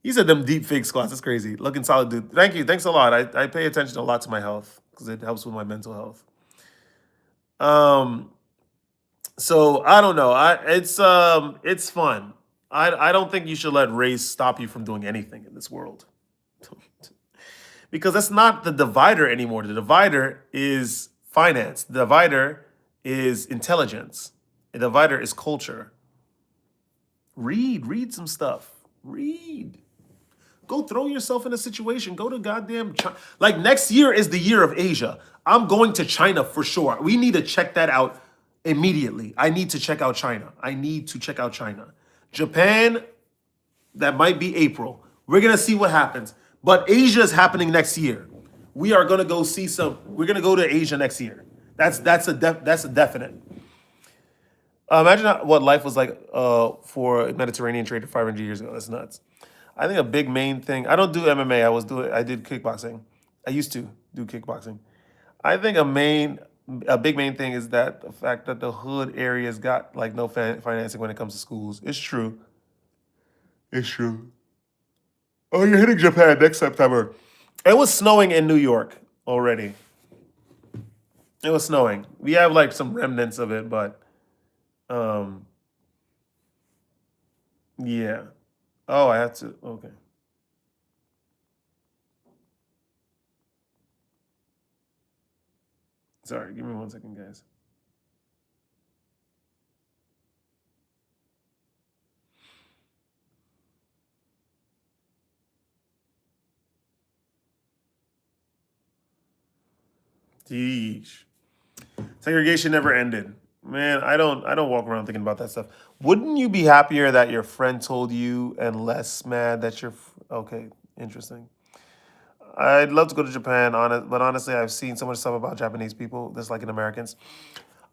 Speaker 1: He said them deep fake squats. It's crazy. Looking solid, dude. Thank you. Thanks a lot. I pay attention a lot to my health because it helps with my mental health. Um, so I don't know. It's fun. I don't think you should let race stop you from doing anything in this world. Because that's not the divider anymore. The divider is finance. The divider is intelligence. The divider is culture. Read some stuff. Read. Go throw yourself in a situation. Go to goddamn China. Like next year is the year of Asia. I'm going to China for sure. We need to check that out immediately. I need to check out China. I need to check out China. Japan, that might be April. We're gonna see what happens. But Asia is happening next year. We are gonna go see some. We're gonna go to Asia next year. That's a definite. Imagine what life was like for a Mediterranean trader 500 years ago. That's nuts. I think a big main thing. I don't do MMA. I did kickboxing. I used to do kickboxing. I think a big main thing is that the fact that the hood areas got like no financing when it comes to schools. It's true. It's true. Oh, you're hitting Japan next September. It was snowing in New York already. It was snowing. We have like some remnants of it, but um, yeah. Oh, I have to. Okay. Sorry. Give me 1 second, guys. Jeez. Segregation never ended. Man, I don't walk around thinking about that stuff. Wouldn't you be happier that your friend told you and less mad that okay, interesting. I'd love to go to Japan, but honestly, I've seen so much stuff about Japanese people, just like in Americans.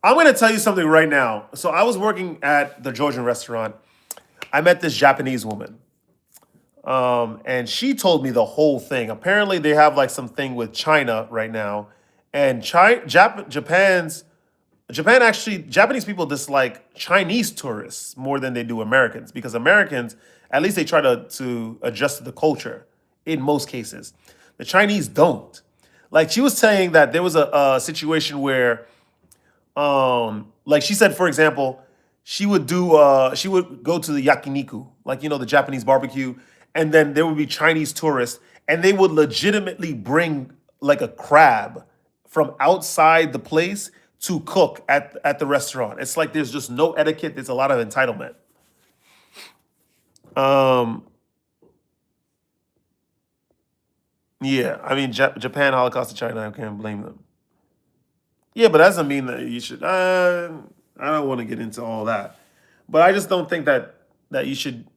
Speaker 1: I'm gonna tell you something right now. So I was working at the Georgian restaurant. I met this Japanese woman, and she told me the whole thing. Apparently, they have like some thing with China right now, and Japan actually, Japanese people dislike Chinese tourists more than they do Americans because Americans, at least they try to adjust to the culture in most cases. The Chinese don't. Like she was saying that there was a situation where, like she said, for example, she would go to the yakiniku, like the Japanese barbecue, and then there would be Chinese tourists, and they would legitimately bring like a crab from outside the place to cook at the restaurant. It's like there's just no etiquette. There's a lot of entitlement. Um, yeah, I mean Japan Holocaust to China. I can't blame them. Yeah, but that doesn't mean that you should. I don't want to get into all that, but I just don't think that you should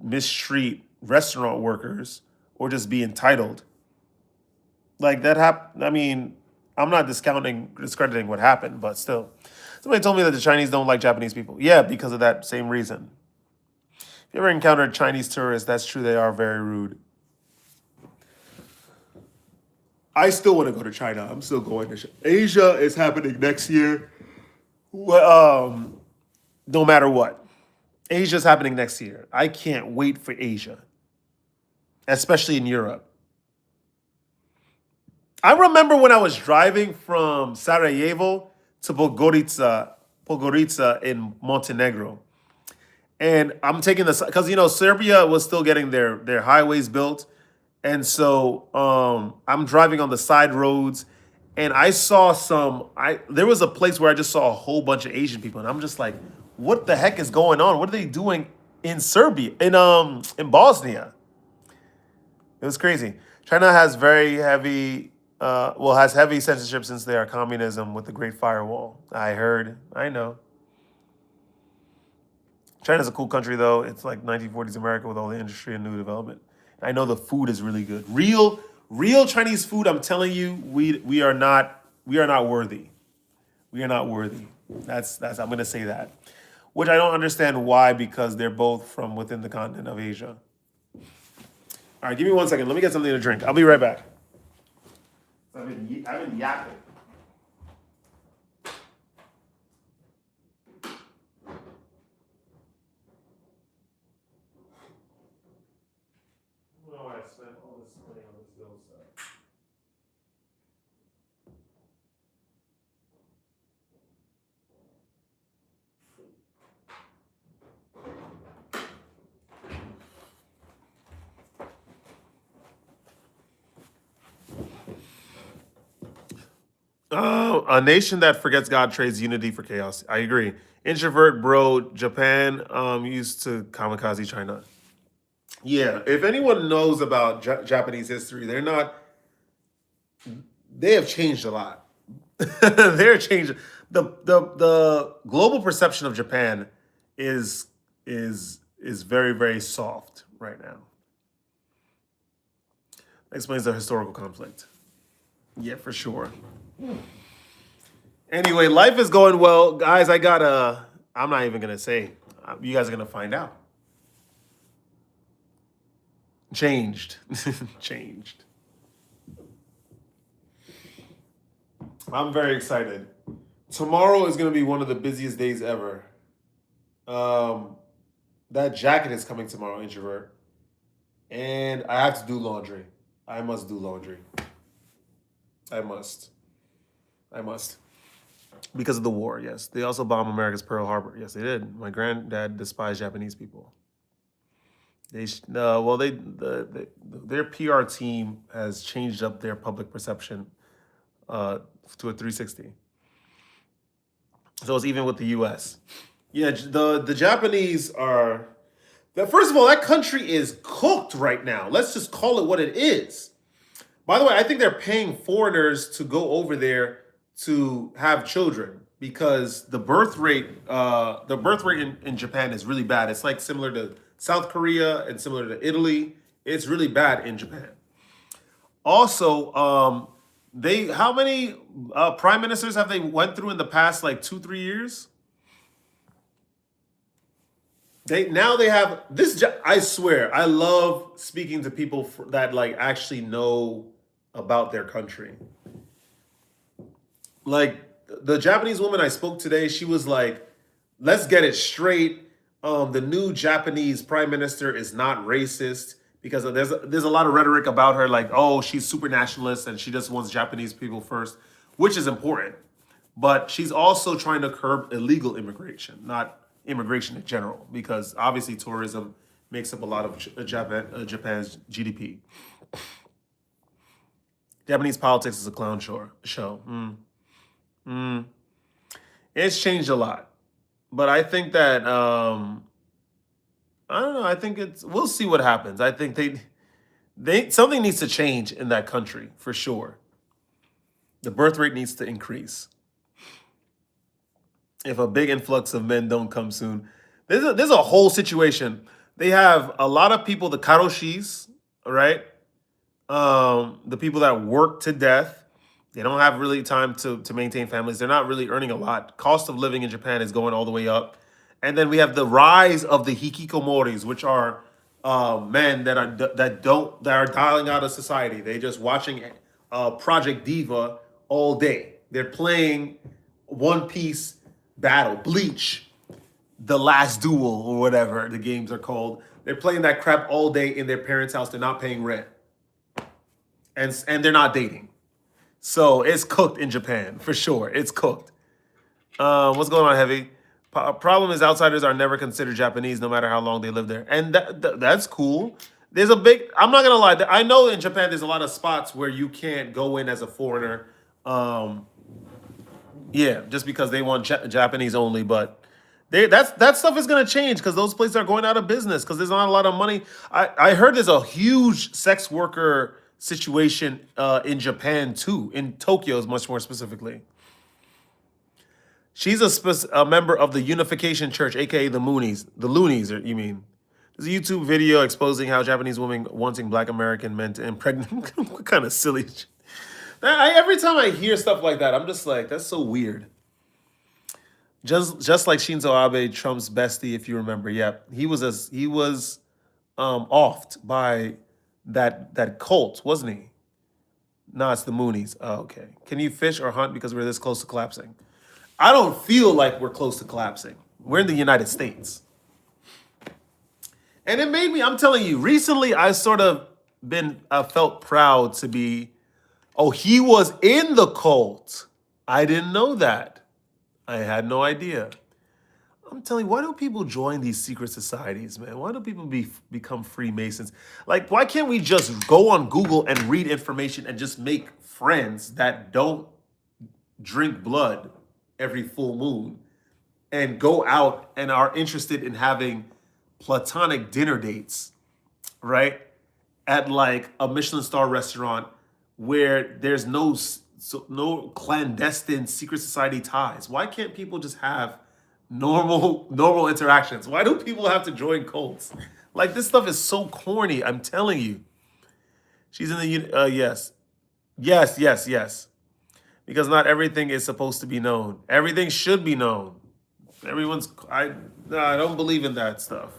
Speaker 1: mistreat restaurant workers or just be entitled like that. I mean, I'm not discrediting what happened, but still, somebody told me that the Chinese don't like Japanese people. Yeah, because of that same reason. If you ever encountered Chinese tourists, that's true. They are very rude. I still want to go to China. I'm still going to Asia is happening next year. Well, no matter what, Asia's happening next year. I can't wait for Asia, especially in Europe. I remember when I was driving from Sarajevo to Podgorica in Montenegro, and I'm taking this because Serbia was still getting their highways built, and so I'm driving on the side roads, and I saw there was a place where I just saw a whole bunch of Asian people, and I'm just like, what the heck is going on? What are they doing in Serbia in Bosnia? It was crazy. China has has heavy censorship since they are communism with the Great Firewall. I heard. I know. China's a cool country though. It's like 1940s America with all the industry and new development. I know the food is really good. Real Chinese food. I'm telling you, we are not worthy. We are not worthy. That's I'm gonna say that. Which I don't understand why because they're both from within the continent of Asia. All right, give me 1 second. Let me get something to drink. I'll be right back. I've been yapping. I don't know why I spent all this money on this bill stuff. A nation that forgets God trades unity for chaos. I agree. Introvert bro, Japan used to kamikaze China. Yeah, if anyone knows about Japanese history, they have changed a lot. They're changing. the global perception of Japan is is very, very soft right now. That explains the historical conflict. Yeah, for sure. Anyway, life is going well, guys. I got a. I'm not even gonna say. You guys are gonna find out. Changed, changed. I'm very excited. Tomorrow is gonna be one of the busiest days ever. Um, that jacket is coming tomorrow, introvert, and I have to do laundry. I must do laundry. I must. I must. Because of the war, yes. They also bombed America's Pearl Harbor. Yes, they did. My granddad despised Japanese people. Well, their PR team has changed up their public perception to a 360. So it's even with the U.S. Yeah, the Japanese are. First of all, that country is cooked right now. Let's just call it what it is. By the way, I think they're paying foreigners to go over there to have children because the birth rate in Japan is really bad. It's like similar to South Korea and similar to Italy. It's really bad in Japan. Also, how many prime ministers have they went through in the past like 2-3 years? They have this. I swear, I love speaking to people that like actually know about their country. Like the Japanese woman I spoke today, she was like, "Let's get it straight. The new Japanese prime minister is not racist because there's a lot of rhetoric about her, like, oh, she's super nationalist and she just wants Japanese people first, which is important. But she's also trying to curb illegal immigration, not immigration in general, because obviously tourism makes up a lot of Japan's GDP. Japanese politics is a clown show. It's changed a lot, but I think that I don't know. I think we'll see what happens. I think they something needs to change in that country for sure. The birth rate needs to increase. If a big influx of men don't come soon, there's a whole situation. They have a lot of people, the karoshis, right? The people that work to death. They don't have really time to maintain families. They're not really earning a lot. Cost of living in Japan is going all the way up. And then we have the rise of the hikikomoris, which are men that are dialing out of society. They just watching Project Diva all day. They're playing One Piece Battle, Bleach, The Last Duel, or whatever the games are called. They're playing that crap all day in their parents' house. They're not paying rent, and they're not dating. So it's cooked in Japan for sure. It's cooked. What's going on, Heavy? Problem is outsiders are never considered Japanese, no matter how long they live there, and that's cool. There's a big. I'm not gonna lie. I know in Japan there's a lot of spots where you can't go in as a foreigner. Yeah, just because they want Japanese only, but that stuff is gonna change because those places are going out of business because there's not a lot of money. I heard there's a huge sex worker situation in Japan too, in Tokyo, much more specifically. She's a member of the Unification Church, aka the Moonies, the Loonies, you mean? There's a YouTube video exposing how Japanese women wanting Black American men to impregnate. What kind of silly shit? Every time I hear stuff like that, I'm just like, that's so weird. Just like Shinzo Abe, Trump's bestie, if you remember. Yep, he was offed by that cult, wasn't he? No, it's the Moonies. Oh, okay. Can you fish or hunt because we're this close to collapsing? I don't feel like we're close to collapsing. We're in the United States. And it made me, I'm telling you, recently I sort of felt proud to be, oh, he was in the cult. I didn't know that. I had no idea. I'm telling you, why do people join these secret societies, man? Why do people become Freemasons? Like, why can't we just go on Google and read information and just make friends that don't drink blood every full moon and go out and are interested in having platonic dinner dates, right? At like a Michelin star restaurant where there's no no clandestine secret society ties. Why can't people just have normal interactions? Why do people have to join cults? Like this stuff is so corny. I'm telling you. She's in the yes, yes. Because not everything is supposed to be known. Everything should be known. Everyone's no, I don't believe in that stuff.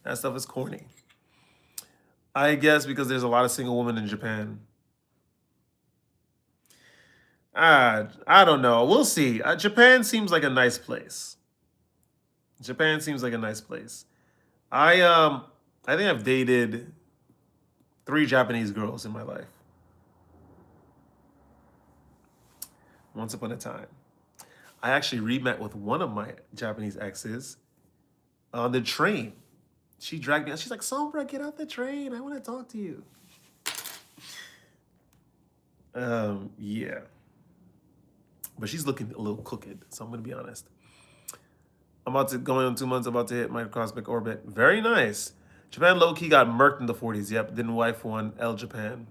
Speaker 1: That stuff is corny. I guess because there's a lot of single women in Japan. I don't know. We'll see. Japan seems like a nice place. Japan seems like a nice place. I think I've dated 3 Japanese girls in my life. Once upon a time. I actually re-met with one of my Japanese exes on the train. She dragged me out. She's like, Sombra, get out the train. I want to talk to you. Yeah. But she's looking a little crooked, so I'm going to be honest. I'm about to, going on 2 months, I'm about to hit my cosmic orbit. Very nice. Japan low-key got murked in the 40s. Yep, didn't wife one. L Japan.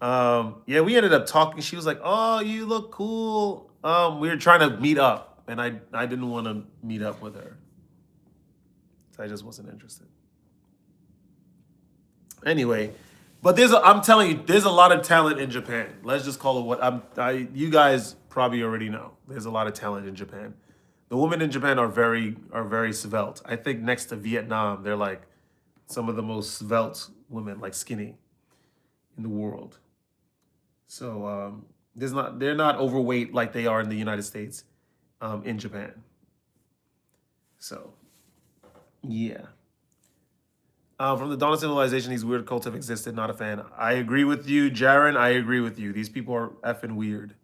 Speaker 1: Yeah, we ended up talking. She was like, oh, you look cool. We were trying to meet up, and I didn't want to meet up with her. So I just wasn't interested. Anyway, but I'm telling you, there's a lot of talent in Japan. Let's just call it what you guys probably already know. There's a lot of talent in Japan. The women in Japan are very svelte. I think next to Vietnam, they're like some of the most svelte women, like skinny, in the world. So they're not overweight like they are in the United States, in Japan. So, yeah. From the dawn of civilization, these weird cults have existed. Not a fan. I agree with you, Jaren. I agree with you. These people are effing weird.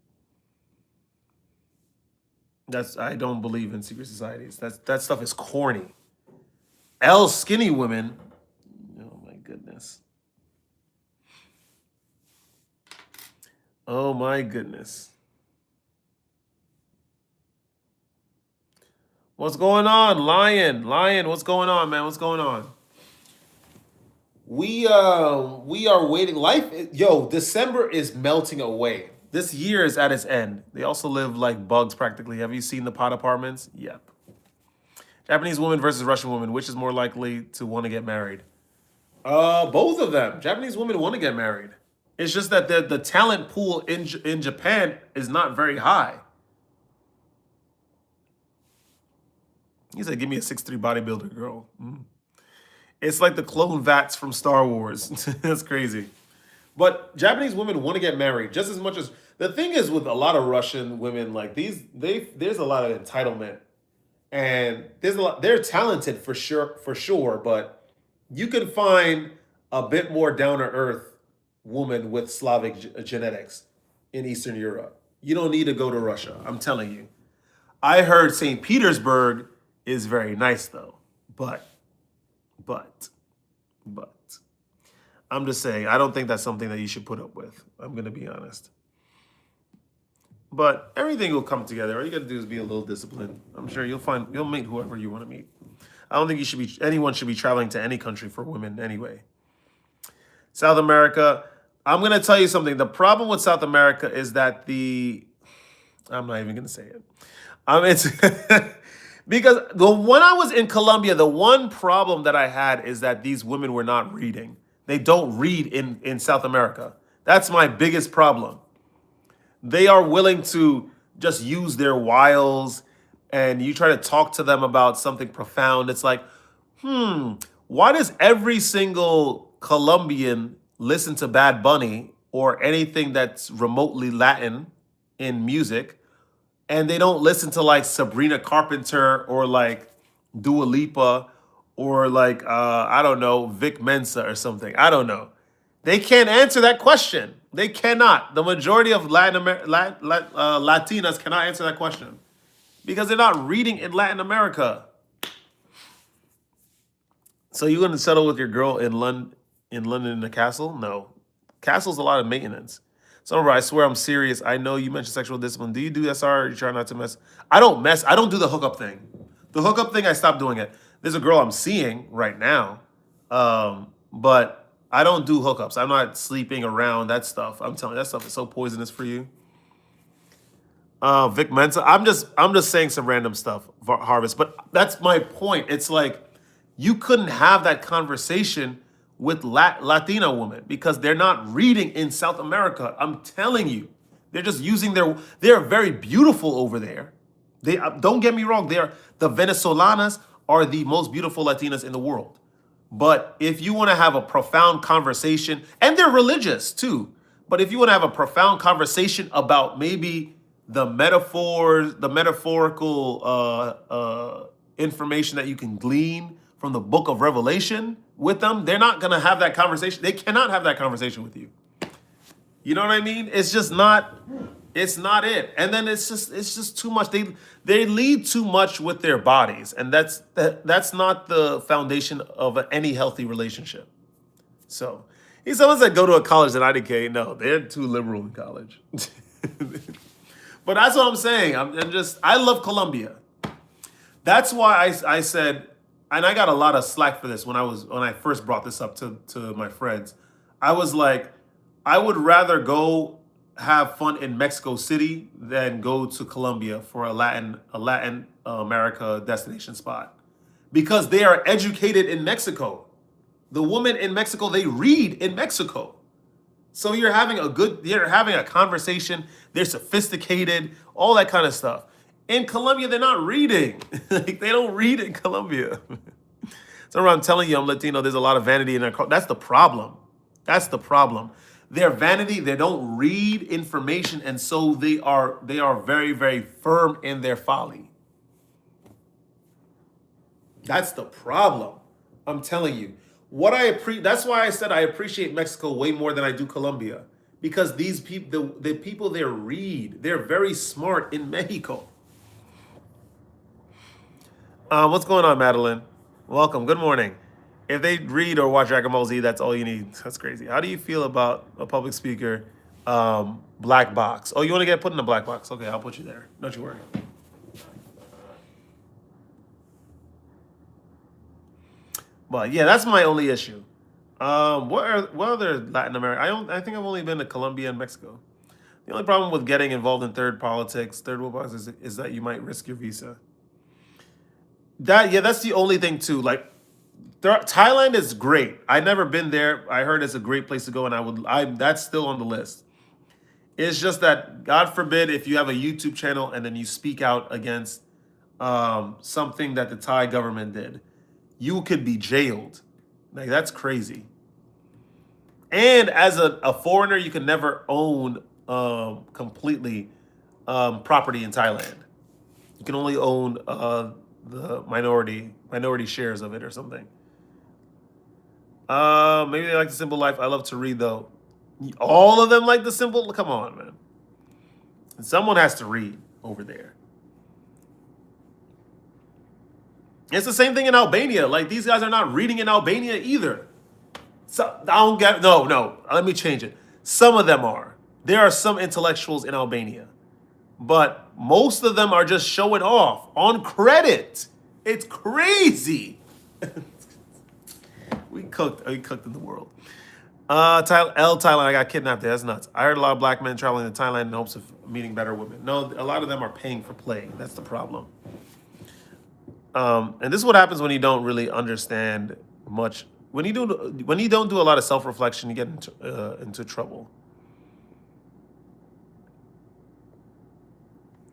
Speaker 1: I don't believe in secret societies. That stuff is corny. L skinny women. Oh my goodness. Oh my goodness. What's going on, Lion? Lion, what's going on, man? What's going on? We are waiting. December is melting away. This year is at its end. They also live like bugs practically. Have you seen the pot apartments? Yep. Japanese woman versus Russian woman. Which is more likely to want to get married? Both of them. Japanese women want to get married. It's just that the talent pool in Japan is not very high. He said, give me a 6'3" bodybuilder girl. It's like the clone Vats from Star Wars. That's crazy. But Japanese women want to get married just as much as the thing is with a lot of Russian women like there's a lot of entitlement, and they're talented for sure, but you can find a bit more down to earth woman with Slavic genetics in Eastern Europe. You don't need to go to Russia. I'm telling you. I heard St. Petersburg is very nice though, but I'm just saying, I don't think that's something that you should put up with. I'm going to be honest. But everything will come together. All you got to do is be a little disciplined. I'm sure you'll meet whoever you want to meet. I don't think anyone should be traveling to any country for women anyway. South America, I'm going to tell you something. The problem with South America is that I'm not even going to say it. It's because when I was in Colombia, the one problem that I had is that these women were not reading. They don't read in South America. That's my biggest problem. They are willing to just use their wiles, and you try to talk to them about something profound. It's like, why does every single Colombian listen to Bad Bunny or anything that's remotely Latin in music, and they don't listen to like Sabrina Carpenter or like Dua Lipa or like, I don't know, Vic Mensa or something? I don't know. They can't answer that question. They cannot. The majority of Latinas cannot answer that question because they're not reading in Latin America. So you're going to settle with your girl in London in a castle? No. Castle's a lot of maintenance. So I swear I'm serious. I know you mentioned sexual discipline. Do you do SR or you try not to mess? I don't mess. I don't do the hookup thing. The hookup thing, I stopped doing it. There's a girl I'm seeing right now. But I don't do hookups. I'm not sleeping around that stuff. I'm telling you, that stuff is so poisonous for you. Vic Mensa. I'm just saying some random stuff, Harvest. But that's my point. It's like you couldn't have that conversation with Latina women because they're not reading in South America. I'm telling you, they're just using their. They're very beautiful over there. They don't get me wrong. They're the Venezolanas are the most beautiful Latinas in the world. But if you want to have a profound conversation, and they're religious too, but if you want to have a profound conversation about maybe the metaphors, the metaphorical information that you can glean from the book of Revelation with them, they're not going to have that conversation. They cannot have that conversation with you. You know what I mean? It's just not. It's not it. And then it's just too much. They lead too much with their bodies, and that's not the foundation of any healthy relationship. So, he's someone said go to a college that IDK. No, they're too liberal in college. But that's what I'm saying. I love Colombia. That's why I said, and I got a lot of slack for this when I first brought this up to my friends. I was like, I would rather go have fun in Mexico City than go to Colombia for a Latin America destination spot because they are educated in Mexico. The women in Mexico, they read in Mexico. So you're having a conversation. They're sophisticated, all that kind of stuff. In Colombia, they're not reading. Like, they don't read in Colombia. So I'm telling you, I'm Latino. There's a lot of vanity in their culture. That's the problem. That's the problem. Their vanity, they don't read information, and so they are very, very firm in their folly. That's the problem. I'm telling you. That's why I said I appreciate Mexico way more than I do Colombia. Because these people, the people there read. They're very smart in Mexico. What's going on, Madeline? Welcome. Good morning. If they read or watch Dragon Ball Z, that's all you need. That's crazy. How do you feel about a public speaker, black box? Oh, you want to get put in the black box? Okay, I'll put you there. Don't you worry. But yeah, that's my only issue. What other Latin America? I think I've only been to Colombia and Mexico. The only problem with getting involved in third world politics is that you might risk your visa. That's the only thing too. Like, Thailand is great. I've never been there. I heard it's a great place to go, and that's still on the list. It's just that, God forbid, if you have a YouTube channel and then you speak out against something that the Thai government did, you could be jailed. Like, that's crazy. And as a foreigner, you can never own completely property in Thailand. You can only own the minority shares of it or something. Maybe they like the simple life. I love to read, though. All of them like the simple? Come on, man. Someone has to read over there. It's the same thing in Albania. Like, these guys are not reading in Albania either. So I don't get. No. Let me change it. Some of them are. There are some intellectuals in Albania, but most of them are just showing off on credit. It's crazy. We cooked in the world. Thailand, I got kidnapped there. That's nuts. I heard a lot of black men traveling to Thailand in hopes of meeting better women. No, a lot of them are paying for play. That's the problem. And this is what happens when you don't really understand much. When you don't do a lot of self-reflection, you get into trouble.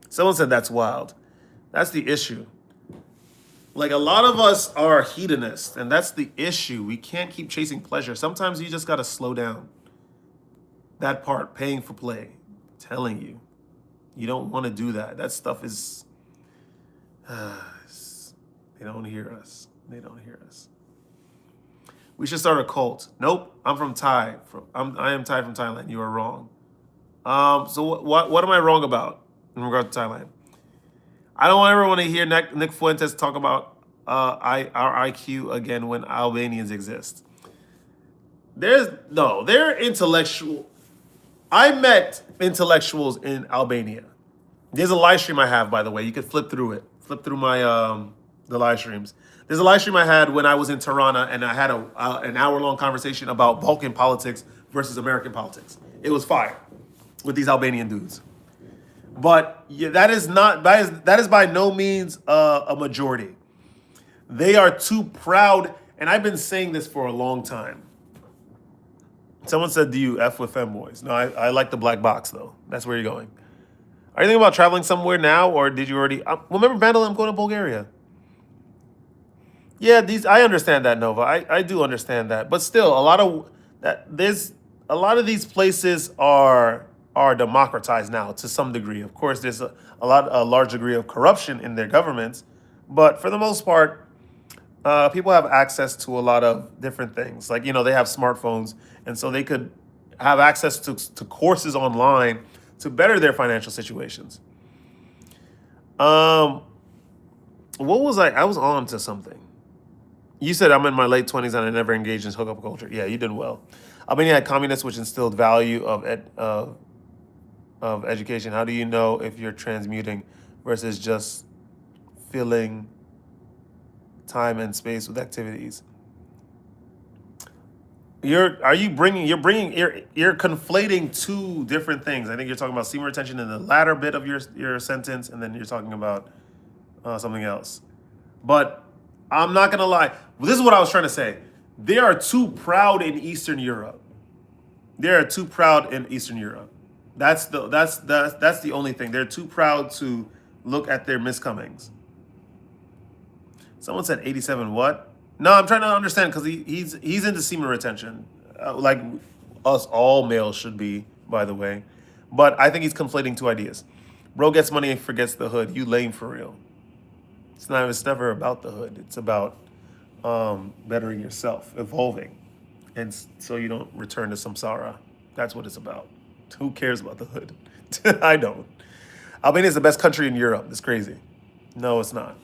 Speaker 1: Someone said that's wild. That's the issue. Like, a lot of us are hedonists, and that's the issue. We can't keep chasing pleasure. Sometimes you just got to slow down. That part, paying for play. I'm telling you. You don't want to do that. That stuff is... they don't hear us. They don't hear us. We should start a cult. Nope, I'm from Thai. I am Thai from Thailand. You are wrong. So what am I wrong about in regard to Thailand? I don't ever want to hear Nick Fuentes talk about our IQ again when Albanians exist. They're intellectual. I met intellectuals in Albania. There's a live stream I have, by the way. You could flip through it. Flip through my the live streams. There's a live stream I had when I was in Tirana, and I had an hour-long conversation about Balkan politics versus American politics. It was fire with these Albanian dudes. But yeah, that is by no means a majority. They are too proud, and I've been saying this for a long time. Someone said, do you F with femboys? No, I like the black box, though. That's where you're going. Are you thinking about traveling somewhere now, or did you already... remember, Vandal, I'm going to Bulgaria. Yeah, I understand that, Nova. I do understand that. But still, a lot of these places are democratized now to some degree. Of course, there's a large degree of corruption in their governments. But for the most part, people have access to a lot of different things. Like, they have smartphones, and so they could have access to courses online to better their financial situations. What was I was on to something. You said I'm in my late 20s and I never engaged in hookup culture. Yeah, you did well. Albania had communists, which instilled value of education. How do you know if you're transmuting versus just filling time and space with activities? You're conflating two different things. I think you're talking about semen retention in the latter bit of your sentence, and then you're talking about something else. But I'm not gonna lie. This is what I was trying to say. They are too proud in Eastern Europe. They are too proud in Eastern Europe. That's the only thing. They're too proud to look at their miscomings. Someone said 87 what? No, I'm trying to understand because he's into semen retention, like us all males should be, by the way. But I think he's conflating two ideas. Bro gets money and forgets the hood. You lame for real. It's never about the hood. It's about bettering yourself, evolving, and so you don't return to samsara. That's what it's about. Who cares about the hood? I don't. Albania is the best country in Europe. It's crazy. No, it's not.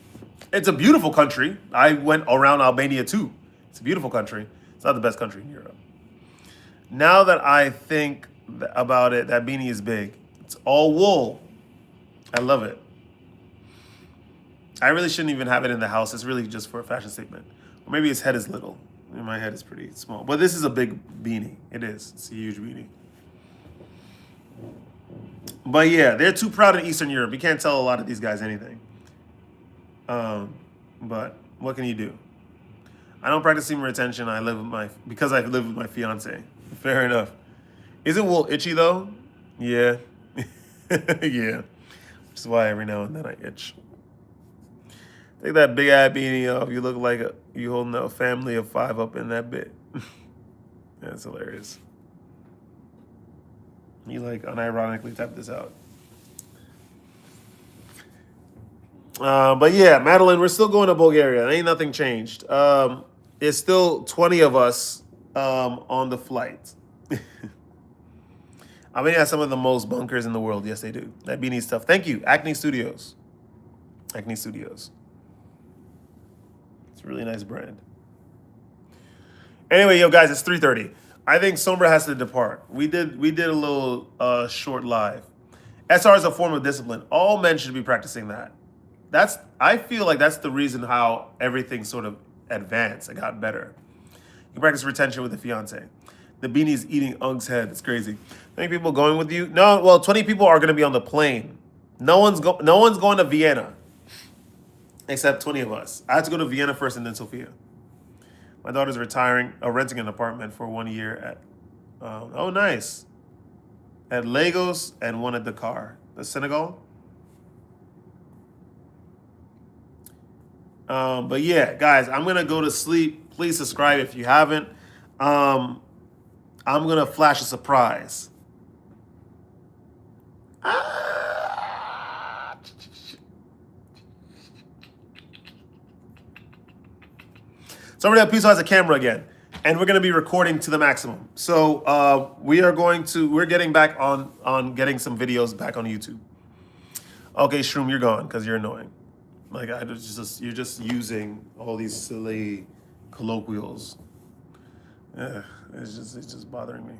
Speaker 1: It's a beautiful country. I went around Albania too. It's a beautiful country. It's not the best country in Europe. Now that I think about it, that beanie is big. It's all wool. I love it. I really shouldn't even have it in the house. It's really just for a fashion statement. Or maybe his head is little. My head is pretty small. But this is a big beanie. It is. It's a huge beanie. But yeah, they're too proud in Eastern Europe. You can't tell a lot of these guys anything. But what can you do? I don't practice semen retention. Because I live with my fiance. Fair enough. Isn't wool itchy though? Yeah. Yeah. Which is why every now and then I itch. Take that big ass beanie off. You look like you holding a family of 5 up in that bit. That's hilarious. You unironically type this out. But yeah, Madeline, we're still going to Bulgaria. Ain't nothing changed. It's still 20 of us on the flight. I mean, have some of the most bunkers in the world. Yes, they do. That beanie's tough. Thank you, Acne Studios. Acne Studios. It's a really nice brand. Anyway, yo, guys, it's 3:30. I think Sombra has to depart. We did a little short live. SR is a form of discipline. All men should be practicing that. I feel like that's the reason how everything sort of advanced. It got better. You practice retention with the fiance. The beanie's eating Ung's head. It's crazy. How many people going with you? No, well, 20 people are going to be on the plane. No one's going to Vienna, except 20 of us. I had to go to Vienna first and then Sofia. My daughter's renting an apartment for 1 year at, oh, nice. At Lagos and one at Dakar, the Senegal. But yeah, guys, I'm going to go to sleep. Please subscribe if you haven't. I'm going to flash a surprise. Somebody at Piso has a camera again, and we're going to be recording to the maximum. So we're getting back on getting some videos back on YouTube. Okay, Shroom, you're gone because you're annoying. Like you're just using all these silly colloquials. Yeah, it's just bothering me.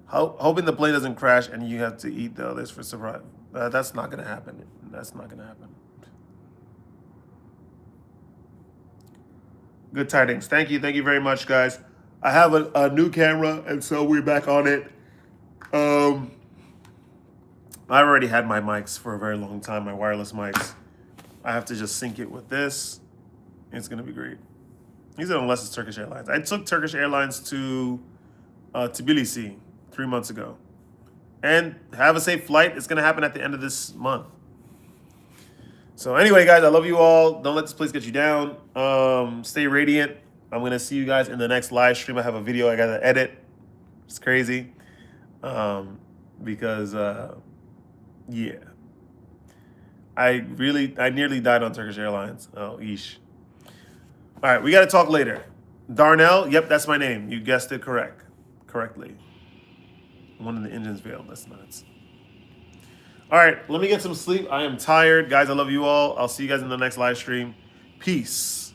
Speaker 1: Hoping the plane doesn't crash and you have to eat the others for surprise. That's not gonna happen. That's not gonna happen. Good tidings. Thank you. Thank you very much, guys. I have a new camera, and so we're back on it. I already had my mics for a very long time, my wireless mics. I have to just sync it with this. It's going to be great. These are unless it's Turkish Airlines. I took Turkish Airlines to Tbilisi 3 months ago. And have a safe flight. It's going to happen at the end of this month. So anyway, guys, I love you all. Don't let this place get you down. Stay radiant. I'm going to see you guys in the next live stream. I have a video I got to edit. It's crazy. Because, yeah. I nearly died on Turkish Airlines. Oh, eesh. All right, we got to talk later. Darnell, yep, that's my name. You guessed it correctly. One of the engines failed. That's nuts. All right, let me get some sleep. I am tired. Guys, I love you all. I'll see you guys in the next live stream. Peace.